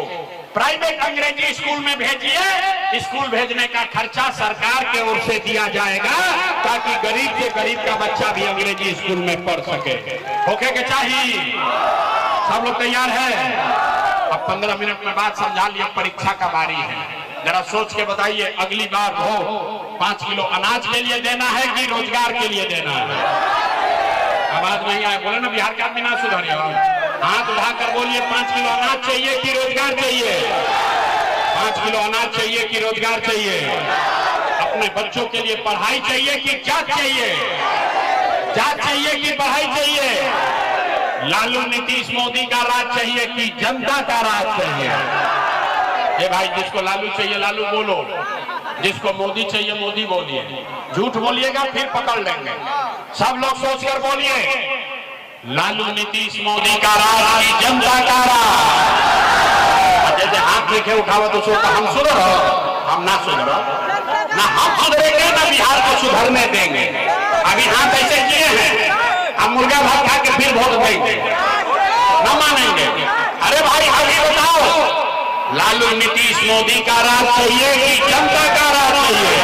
प्राइवेट अंग्रेजी स्कूल में भेजिए। स्कूल भेजने का खर्चा सरकार के ओर से दिया जाएगा, ताकि गरीब से गरीब का बच्चा भी अंग्रेजी स्कूल में पढ़ सके। होके के चाहिए। सब लोग तैयार है? अब 15 मिनट में बात समझा लिया, परीक्षा का बारी है। जरा सोच के बताइए, अगली बार हो 5 किलो अनाज के लिए देना है कि रोजगार के लिए देना है? आवाज नहीं आए, बोले ना बिहार के आदमी ना सुधरिए। हाथ उठाकर बोलिए, 5 किलो अनाज चाहिए कि रोजगार चाहिए? 5 किलो अनाज चाहिए कि रोजगार चाहिए? अपने बच्चों के लिए पढ़ाई चाहिए कि जात चाहिए? जात चाहिए कि पढ़ाई चाहिए? लालू नीतीश मोदी का राज चाहिए कि जनता का राज चाहिए? ए भाई, जिसको लालू चाहिए लालू बोलो, जिसको मोदी चाहिए मोदी बोलिए। झूठ बोलिएगा फिर पकड़ लेंगे। सब लोग सोचकर बोलिए, लालू नीतीश मोदी का राज की जनता का राज। जैसे हाथ देखे उठावा तो सोचा हम सुधर, हम ना सुधर, ना हम सुधरेंगे ना बिहार को सुधरने देंगे। अभी हाथ ऐसे किए हैं, अब मुर्गा भात खा के फिर वोट देंगे, ना मानेंगे। अरे भाई अभी बताओ, लालू नीतीश मोदी का राज चाहिए कि जनता का राज चाहिए?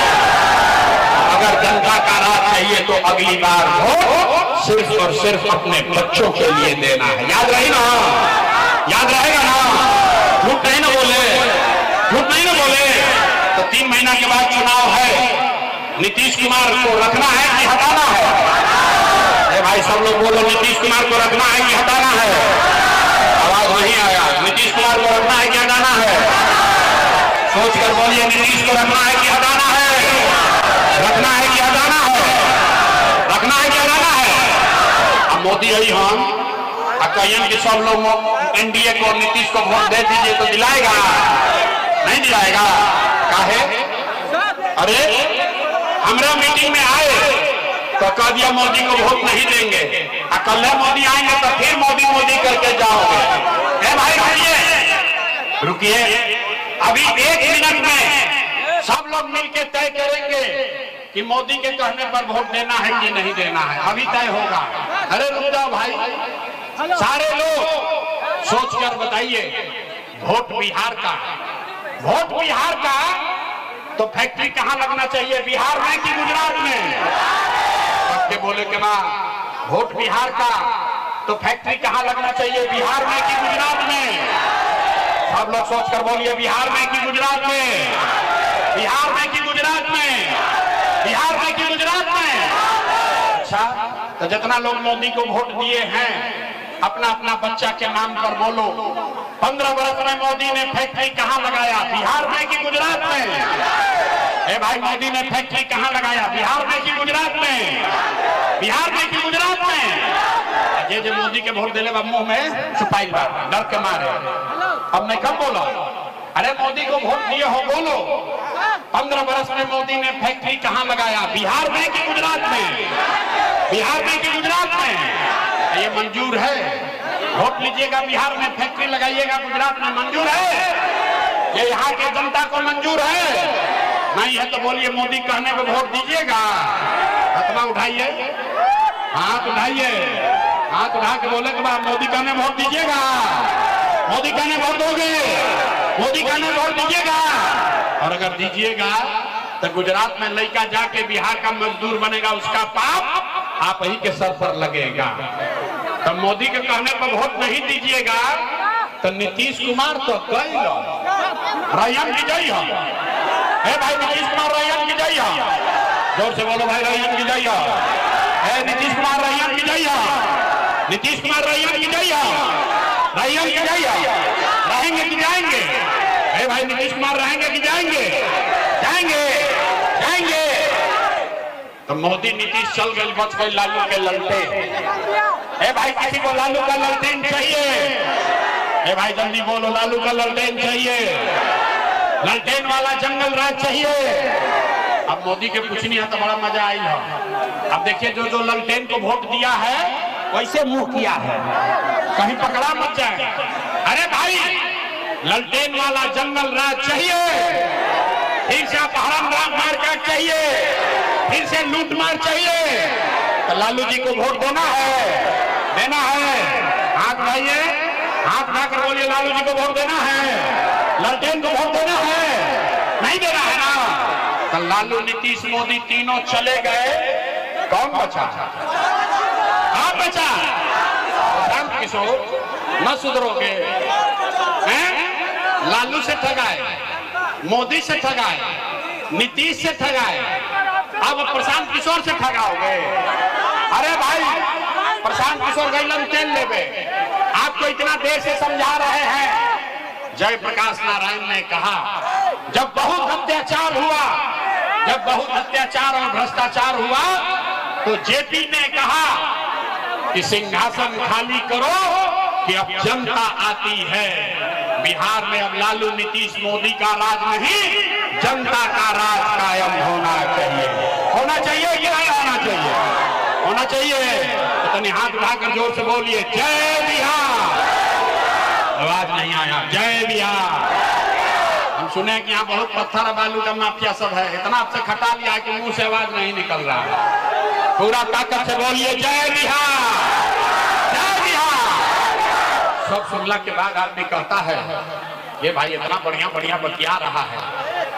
अगर जनता का राज चाहिए तो अगली बार वोट सिर्फ और सिर्फ अपने बच्चों के लिए देना है। याद रही ना? याद रहेगा ना? झूठ नहीं ना बोले, झूठ नहीं ना बोले। तो 3 महीना के बाद चुनाव है, नीतीश कुमार को रखना है कि हटाना है? अरे भाई सब लोग बोलो, नीतीश कुमार को रखना है कि हटाना है? आवाज नहीं आया। नीतीश कुमार को रखना है कि हटाना है? सोच कर बोलिए, नीतीश को रखना है कि हटाना है? रखना है कि हटाना है? रखना है कि हटाना है? अब मोदी यही हम कहिए कि सब लोग एनडीए को, नीतीश को वोट दे दीजिए, तो दिलाएगा? नहीं दिलाएगा। काहे? अरे हमरा मीटिंग में आए तो कह दिया मोदी को वोट नहीं देंगे, कल मोदी आएंगे तो फिर मोदी मोदी करके जाओगे। ए भाई रुकिए, रुकिए, अभी 1 मिनट में सब लोग मिलकर तय करेंगे कि मोदी के कहने पर वोट देना है कि नहीं देना है। अभी तय होगा। अरे रुक जाओ भाई, सारे लोग सोच कर बताइए। वोट बिहार का, वोट बिहार का, तो फैक्ट्री कहां लगना चाहिए, बिहार में कि गुजरात में? सबके बोले के बाद वोट बिहार का, तो फैक्ट्री कहां लगना चाहिए, बिहार में कि गुजरात में? सब लोग सोचकर बोलिए, बिहार में कि गुजरात में? बिहार में कि गुजरात में? बिहार में कि गुजरात में? अच्छा, तो जितना लोग मोदी को वोट दिए हैं, अपना अपना बच्चा के नाम पर बोलो। 15 वर्ष में मोदी ने फैक्ट्री कहां लगाया, बिहार में कि गुजरात में? ए भाई, मोदी ने फैक्ट्री कहां लगाया, बिहार में कि गुजरात में? बिहार में कि गुजरात में? ये जो मोदी के वोट दिले बा मुंह में छुपाई बा, डर के मारे। अब मैं कब बोला? अरे मोदी को वोट दिए हो, बोलो। 15 वर्ष में मोदी ने फैक्ट्री कहां लगाया, बिहार में कि गुजरात में? बिहार में कि गुजरात में? ये मंजूर है? वोट लीजिएगा, बिहार में फैक्ट्री लगाइएगा, गुजरात में मंजूर है? ये यहाँ के जनता को मंजूर है? नहीं है तो बोलिए, मोदी कहने पे वोट दीजिएगा। हाथ उठाइए, हाथ उठाइए, हाथ उठा के बोले के बाद मोदी कहने वोट दीजिएगा। मोदी कहने वोट दोगे, मोदी कहने वोट दीजिएगा। और अगर दीजिएगा तो गुजरात में लड़का जाके बिहार का मजदूर बनेगा, उसका पाप आप ही के सर पर लगेगा। तो मोदी के कहने पर वोट नहीं दीजिएगा तो नीतीश कुमार तो गई रैयन की जई हो। भाई नीतीश कुमार रैयन की जई हो, जोर से बोलो भाई, रैयन की जई हो। नीतीश कुमार रैयन की जई हो, नीतीश कुमार रैयन की जई हो, रैयन की जई हो। रहेंगे कि जाएंगे? भाई नीतीश कुमार रहेंगे कि जाएंगे? जाएंगे, जाएंगे। तो मोदी नीतीश चल गए, बच गए लालू के ललटेन। ए भाई किसी को लालू का ललटेन चाहिए? ए भाई जल्दी बोलो, लालू का ललटेन चाहिए? ललटेन वाला जंगल राज चाहिए? अब मोदी के कुछ नहीं है तो बड़ा मजा आई है। अब देखिए जो जो ललटेन को वोट दिया है वैसे मुंह किया है, कहीं पकड़ा मत जाए। अरे भाई ललटेन वाला जंगल राज चाहिए, फिर से अपहरण मारकाट चाहिए, फिर से लूट मार चाहिए, तो लालू जी को वोट देना है, देना है। हाथ उठाइए, हाथ उठाकर बोलिए लालू जी को वोट देना है, ललटेन को वोट देना है, नहीं देना है ना? तो लालू नीतीश मोदी तीनों चले गए, कौन बचा? आप बचा। प्रशांत किशोर न सुधरोगे हैं? लालू से ठगाए, मोदी से ठगाए, नीतीश से ठगाए, अब प्रशांत किशोर से ठगाओगे? अरे भाई प्रशांत किशोर गई ललटेन लेवे, आपको इतना देर से समझा रहे हैं। जयप्रकाश नारायण ने कहा जब बहुत अत्याचार हुआ, जब बहुत अत्याचार और भ्रष्टाचार हुआ तो जेपी ने कहा कि सिंहासन खाली करो कि अब जनता आती है। बिहार में अब लालू नीतीश मोदी का राज नहीं, जनता का राज कायम होना चाहिए। होना चाहिए कि नहीं होना चाहिए? होना चाहिए। तो तनी हाथ उठाकर जोर से बोलिए जय बिहार। आवाज नहीं आया, जय बिहार। हम सुने कि यहाँ बहुत पत्थर बालू का माफिया सब है, इतना आपसे खटा लिया कि मुंह से आवाज नहीं निकल रहा। पूरा ताकत से बोलिए जय बिहार, जय बिहार। सब सुनला के बाद आदमी कहता है ये भाई इतना बढ़िया बढ़िया बतिया रहा है,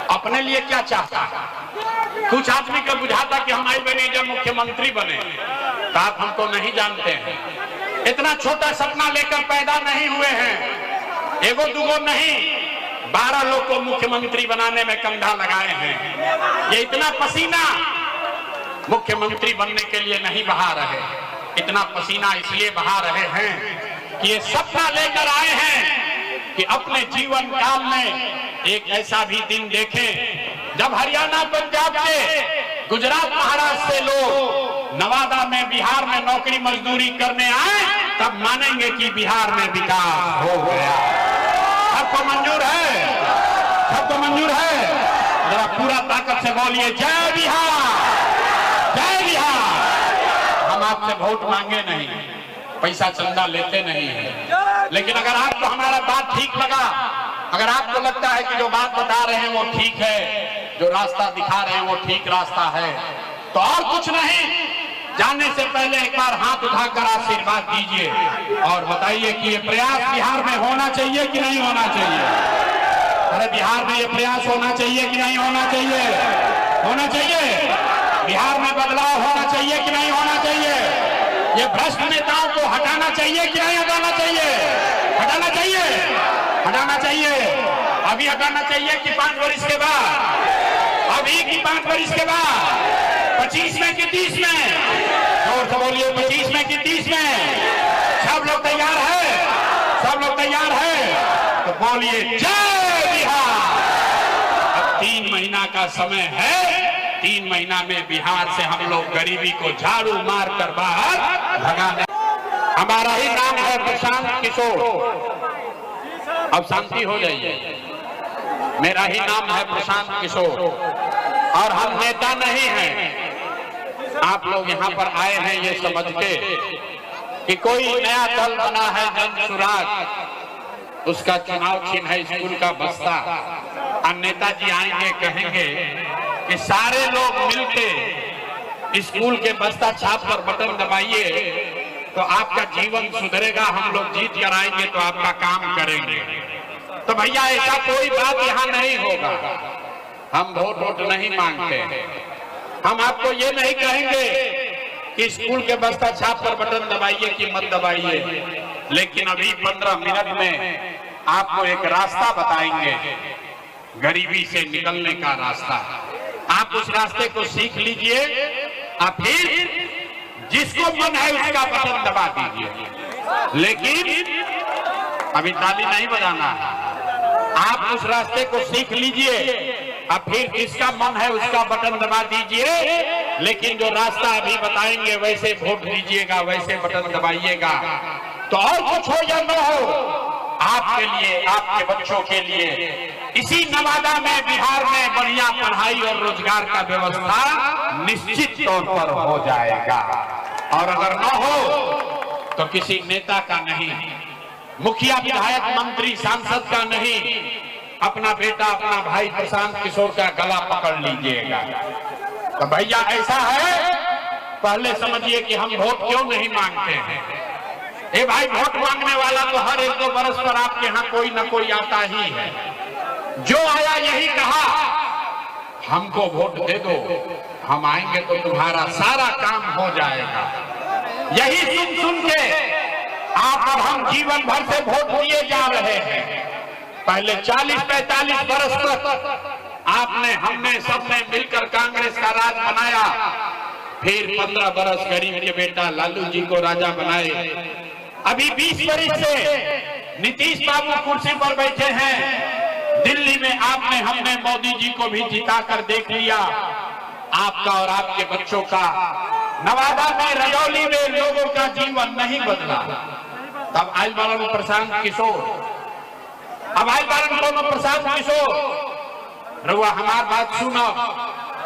अपने लिए क्या चाहता है? कुछ आदमी को बुझाता कि हम आई बने जब मुख्यमंत्री बने, तो आप हमको नहीं जानते हैं। इतना छोटा सपना लेकर पैदा नहीं हुए हैं, एगो दुगो नहीं, 12 लोग को मुख्यमंत्री बनाने में कंधा लगाए हैं। ये इतना पसीना मुख्यमंत्री बनने के लिए नहीं बहा रहे, इतना पसीना इसलिए बहा रहे हैं कि ये सपना लेकर आए हैं कि अपने जीवन काल में एक ऐसा भी दिन देखें जब हरियाणा पंजाब से, गुजरात महाराष्ट्र से लोग नवादा में, बिहार में नौकरी मजदूरी करने आए, तब मानेंगे कि बिहार में विकास हो गया। सबको मंजूर है? सबको मंजूर है? जरा पूरा ताकत से बोलिए जय बिहार, जय बिहार। हम आपसे वोट मांगे नहीं, पैसा चंदा लेते नहीं है, लेकिन अगर आपको हमारा बात ठीक लगा, अगर आपको लगता है कि जो बात बता रहे हैं वो ठीक है, जो रास्ता दिखा रहे हैं वो ठीक रास्ता है, तो और कुछ नहीं, जाने से पहले एक बार हाथ उठाकर आशीर्वाद दीजिए और बताइए कि ये प्रयास बिहार में होना चाहिए कि नहीं होना चाहिए? अरे बिहार में ये प्रयास होना चाहिए कि नहीं होना चाहिए? होना चाहिए। बिहार में बदलाव होना चाहिए कि नहीं होना चाहिए? ये भ्रष्ट नेताओं को हटाना चाहिए कि नहीं हटाना चाहिए? हटाना चाहिए, हटाना चाहिए। अभी हटाना चाहिए कि 5 वर्ष के बाद? अभी की 5 वर्ष के बाद? 25 में कि 30 में? जोर से बोलिए 25 में कि 30 में? सब लोग तैयार है? सब लोग तैयार है? तो बोलिए जय बिहार। अब 3 महीना का समय है, 3 महीना में बिहार से हम लोग गरीबी को झाड़ू मार कर बाहर भगाने। हमारा ही नाम है प्रशांत किशोर। अब शांति हो जाइए। मेरा ही नाम है प्रशांत किशोर और हम नेता नहीं हैं। आप लोग यहाँ पर आए हैं ये समझ के कि कोई नया दल बना है जन सुराज, उसका चुनाव चिन्ह है स्कूल का बस्ता। और नेताजी आएंगे कहेंगे कि सारे लोग मिलके स्कूल के बस्ता छाप पर बटन दबाइए तो आपका जीवन सुधरेगा, हम लोग जीत कर आएंगे तो आपका काम करेंगे। तो भैया ऐसा कोई बात यहाँ नहीं होगा। हम वोट नहीं मांगते, हम आपको ये नहीं कहेंगे कि स्कूल के बस्ता छाप पर बटन दबाइए कि मत दबाइए, लेकिन अभी 15 मिनट में आपको एक रास्ता बताएंगे, गरीबी से निकलने का रास्ता। आप उस रास्ते को सीख लीजिए और फिर जिसको मन है उसका बटन दबा दीजिए, लेकिन अभी ताली नहीं बजाना। आप उस रास्ते को सीख लीजिए अब फिर जिसका मन है उसका बटन दबा दीजिए, लेकिन जो रास्ता अभी बताएंगे वैसे वोट दीजिएगा, वैसे बटन दबाइएगा। तो और कुछ हो या न हो, आपके लिए, आपके बच्चों के लिए इसी नवादा में, बिहार में बढ़िया पढ़ाई और रोजगार का व्यवस्था निश्चित तौर पर हो जाएगा। और अगर न हो तो किसी नेता का नहीं, मुखिया, विधायक, मंत्री, सांसद का नहीं, अपना बेटा, अपना भाई प्रशांत किशोर का गला पकड़ लीजिएगा। तो भैया ऐसा है, पहले समझिए कि हम वोट क्यों नहीं मांगते हैं। ए भाई, वोट मांगने वाला तो हर 1-2 बरस पर आपके यहाँ कोई न कोई आता ही है। जो आया यही कहा, हमको वोट दे दो, हम आएंगे तो तुम्हारा सारा काम हो जाएगा। यही सुन सुन के आप और हम जीवन भर से वोट दिए जा रहे हैं। पहले 40-45 बरस तक आपने, हमने, सबने मिलकर कांग्रेस का राज बनाया। फिर 15 बरस गरीब के बेटा लालू जी को राजा बनाए। अभी 20 बरस से नीतीश बाबू कुर्सी पर बैठे हैं। दिल्ली में आपने, हमने मोदी जी को भी जिता कर देख लिया। आपका और आपके बच्चों का नवादा में, रजौली में लोगों का जीवन नहीं बदला। तब आयल बालन प्रशांत किशोर, अब आयल बालन कोनो प्रशांत किशोर, रउआ हमार बात सुनो,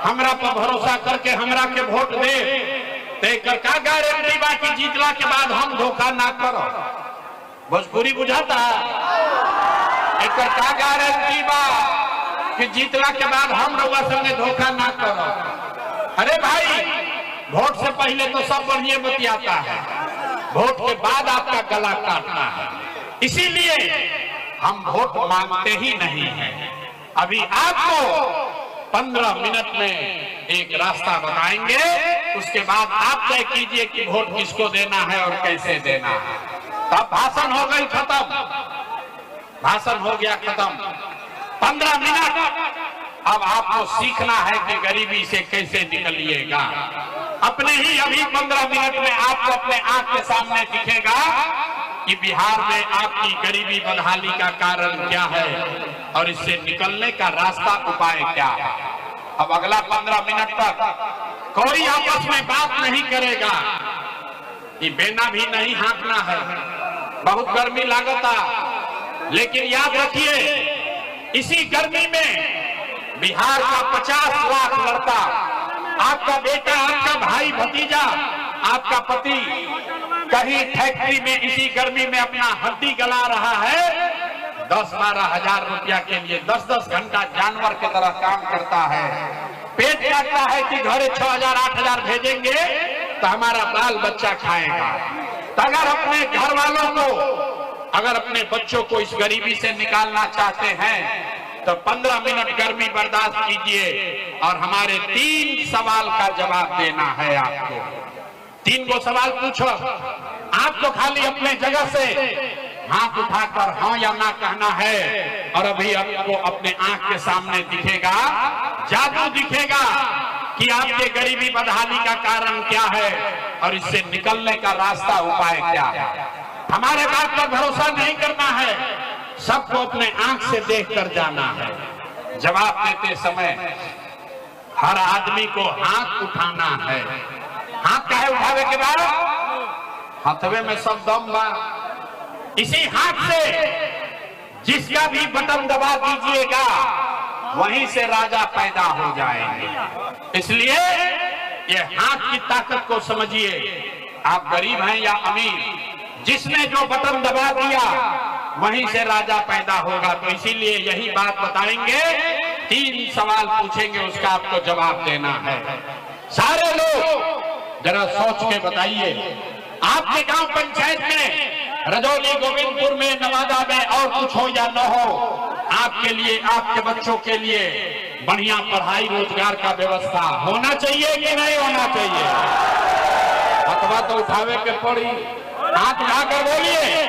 हमरा पर भरोसा करके हमरा के वोट दे, तेकर का गारंटी बा कि जीतला के बाद हम धोखा ना करो। भोजपुरी बुझाता, एकर का गारंटी बा कि जीतला के बाद हम रउआ संगे धोखा ना करो। अरे भाई, वोट से पहले तो सब बढ़िया बतियाता है, वोट के बाद आपका गला काटना है। इसीलिए हम वोट मांगते ही नहीं हैं। अभी आपको 15 मिनट में एक रास्ता बताएंगे, उसके बाद आप तय कीजिए कि वोट किसको देना है और कैसे देना है। तब भाषण हो गई खत्म, भाषण हो गया खत्म। 15 मिनट अब आपको सीखना है कि गरीबी से कैसे निकलिएगा। अपने ही अभी 15 मिनट में आपको अपने आंख के सामने दिखेगा कि बिहार में आपकी गरीबी बदहाली का कारण क्या है और इससे निकलने का रास्ता, उपाय क्या है। अब अगला 15 मिनट तक कोई आपस में बात नहीं करेगा, ये बेना भी नहीं हाँकना है। बहुत गर्मी लागता, लेकिन याद रखिए, इसी गर्मी में बिहार का 50 लाख लड़का, आपका बेटा, आपका भाई, भतीजा, आपका पति कहीं फैक्ट्री में इसी गर्मी में अपना हड्डी गला रहा है। 10-12 हजार रुपया के लिए 10-10 घंटा जानवर की तरह काम करता है। पेट काटता है कि घरे 6,000-8,000 भेजेंगे तो हमारा बाल बच्चा खाएगा। तो अगर अपने घर वालों को, अगर अपने बच्चों को इस गरीबी से निकालना चाहते हैं तो 15 मिनट गर्मी बर्दाश्त कीजिए और हमारे 3 सवाल का जवाब देना है आपको। 3 गो सवाल पूछो, आपको खाली अपने जगह से हाथ उठाकर हाँ या ना कहना है। और अभी आपको अपने आंख के सामने दिखेगा, जादू दिखेगा कि आपके गरीबी बदहाली का कारण क्या है और इससे निकलने का रास्ता, उपाय क्या है। हमारे बात पर भरोसा नहीं करना है, सबको अपने आंख से देखकर जाना है। जवाब देते समय हर आदमी को हाथ उठाना है। हाथ काहे उठावे के बाद? हाथवे में सब दम बा। इसी हाथ से जिसका भी बटन दबा दीजिएगा वहीं से राजा पैदा हो जाएंगे। इसलिए ये हाथ की ताकत को समझिए। आप गरीब हैं या अमीर, जिसने जो बटन दबा दिया वहीं से राजा पैदा होगा। तो इसीलिए यही बात बताएंगे, 3 सवाल पूछेंगे, उसका आपको जवाब देना है। सारे लोग जरा सोच के बताइए, आपके गांव पंचायत में, रजौली, गोविंदपुर में, नवादा में और कुछ हो या न हो, आपके लिए, आपके बच्चों के लिए बढ़िया पढ़ाई, रोजगार का व्यवस्था होना चाहिए कि नहीं होना चाहिए? अथवा तो उठावे के पड़ी। हाथ उठाकर बोलिए।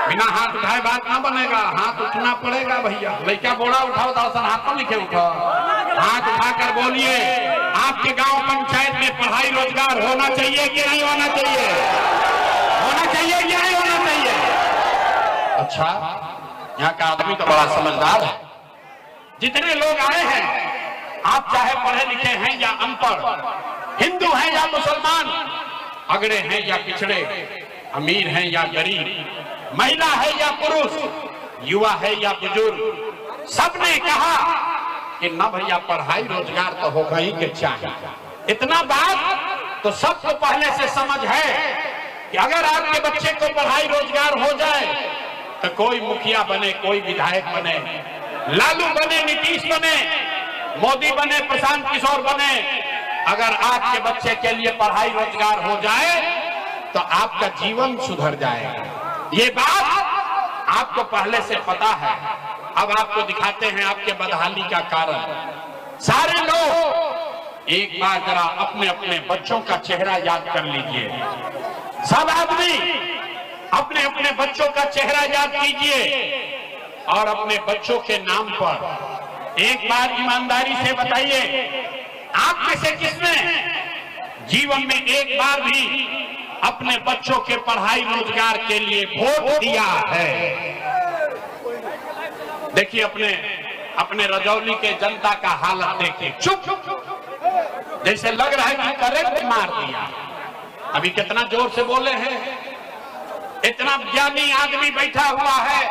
बिना हाथ उठाए बात ना बनेगा, हाथ उठना पड़ेगा भैया। लड़का बोड़ा उठाओ, दर्शन हाथ पर लिखे उठाओ। हाथ उठाकर बोलिए, आपके गांव पंचायत में पढ़ाई रोजगार होना चाहिए कि नहीं होना चाहिए? होना चाहिए कि नहीं होना चाहिए? अच्छा, यहाँ का आदमी तो बड़ा समझदार है। जितने लोग आए हैं, आप चाहे पढ़े लिखे हैं या अनपढ़, हिंदू हैं या मुसलमान, अगड़े हैं या पिछड़े, अमीर हैं या गरीब, महिला है या पुरुष, युवा है या बुजुर्ग, सबने कहा कि ना भैया पढ़ाई रोजगार तो होगा ही के चाहिए। इतना बात तो सबको पहले से समझ है कि अगर आपके बच्चे को पढ़ाई रोजगार हो जाए तो कोई मुखिया बने, कोई विधायक बने, लालू बने, नीतीश बने, मोदी बने, प्रशांत किशोर बने, अगर आपके बच्चे के लिए पढ़ाई रोजगार हो जाए तो आपका जीवन सुधर जाएगा। ये बात आपको पहले से पता है। अब आपको दिखाते हैं आपके बदहाली का कारण। सारे लोग एक बार जरा अपने अपने बच्चों का चेहरा याद कर लीजिए। सब आदमी अपने अपने बच्चों का चेहरा याद कीजिए और अपने बच्चों के नाम पर एक बार ईमानदारी से बताइए, आप में से किसने जीवन में एक बार भी अपने बच्चों के पढ़ाई रोजगार के लिए वोट दिया है? देखिए अपने रजौली के जनता का हालत देखिए, चुप, जैसे लग रहा है कि करंट मार दिया। अभी कितना जोर से बोले हैं, इतना ज्ञानी आदमी बैठा हुआ है।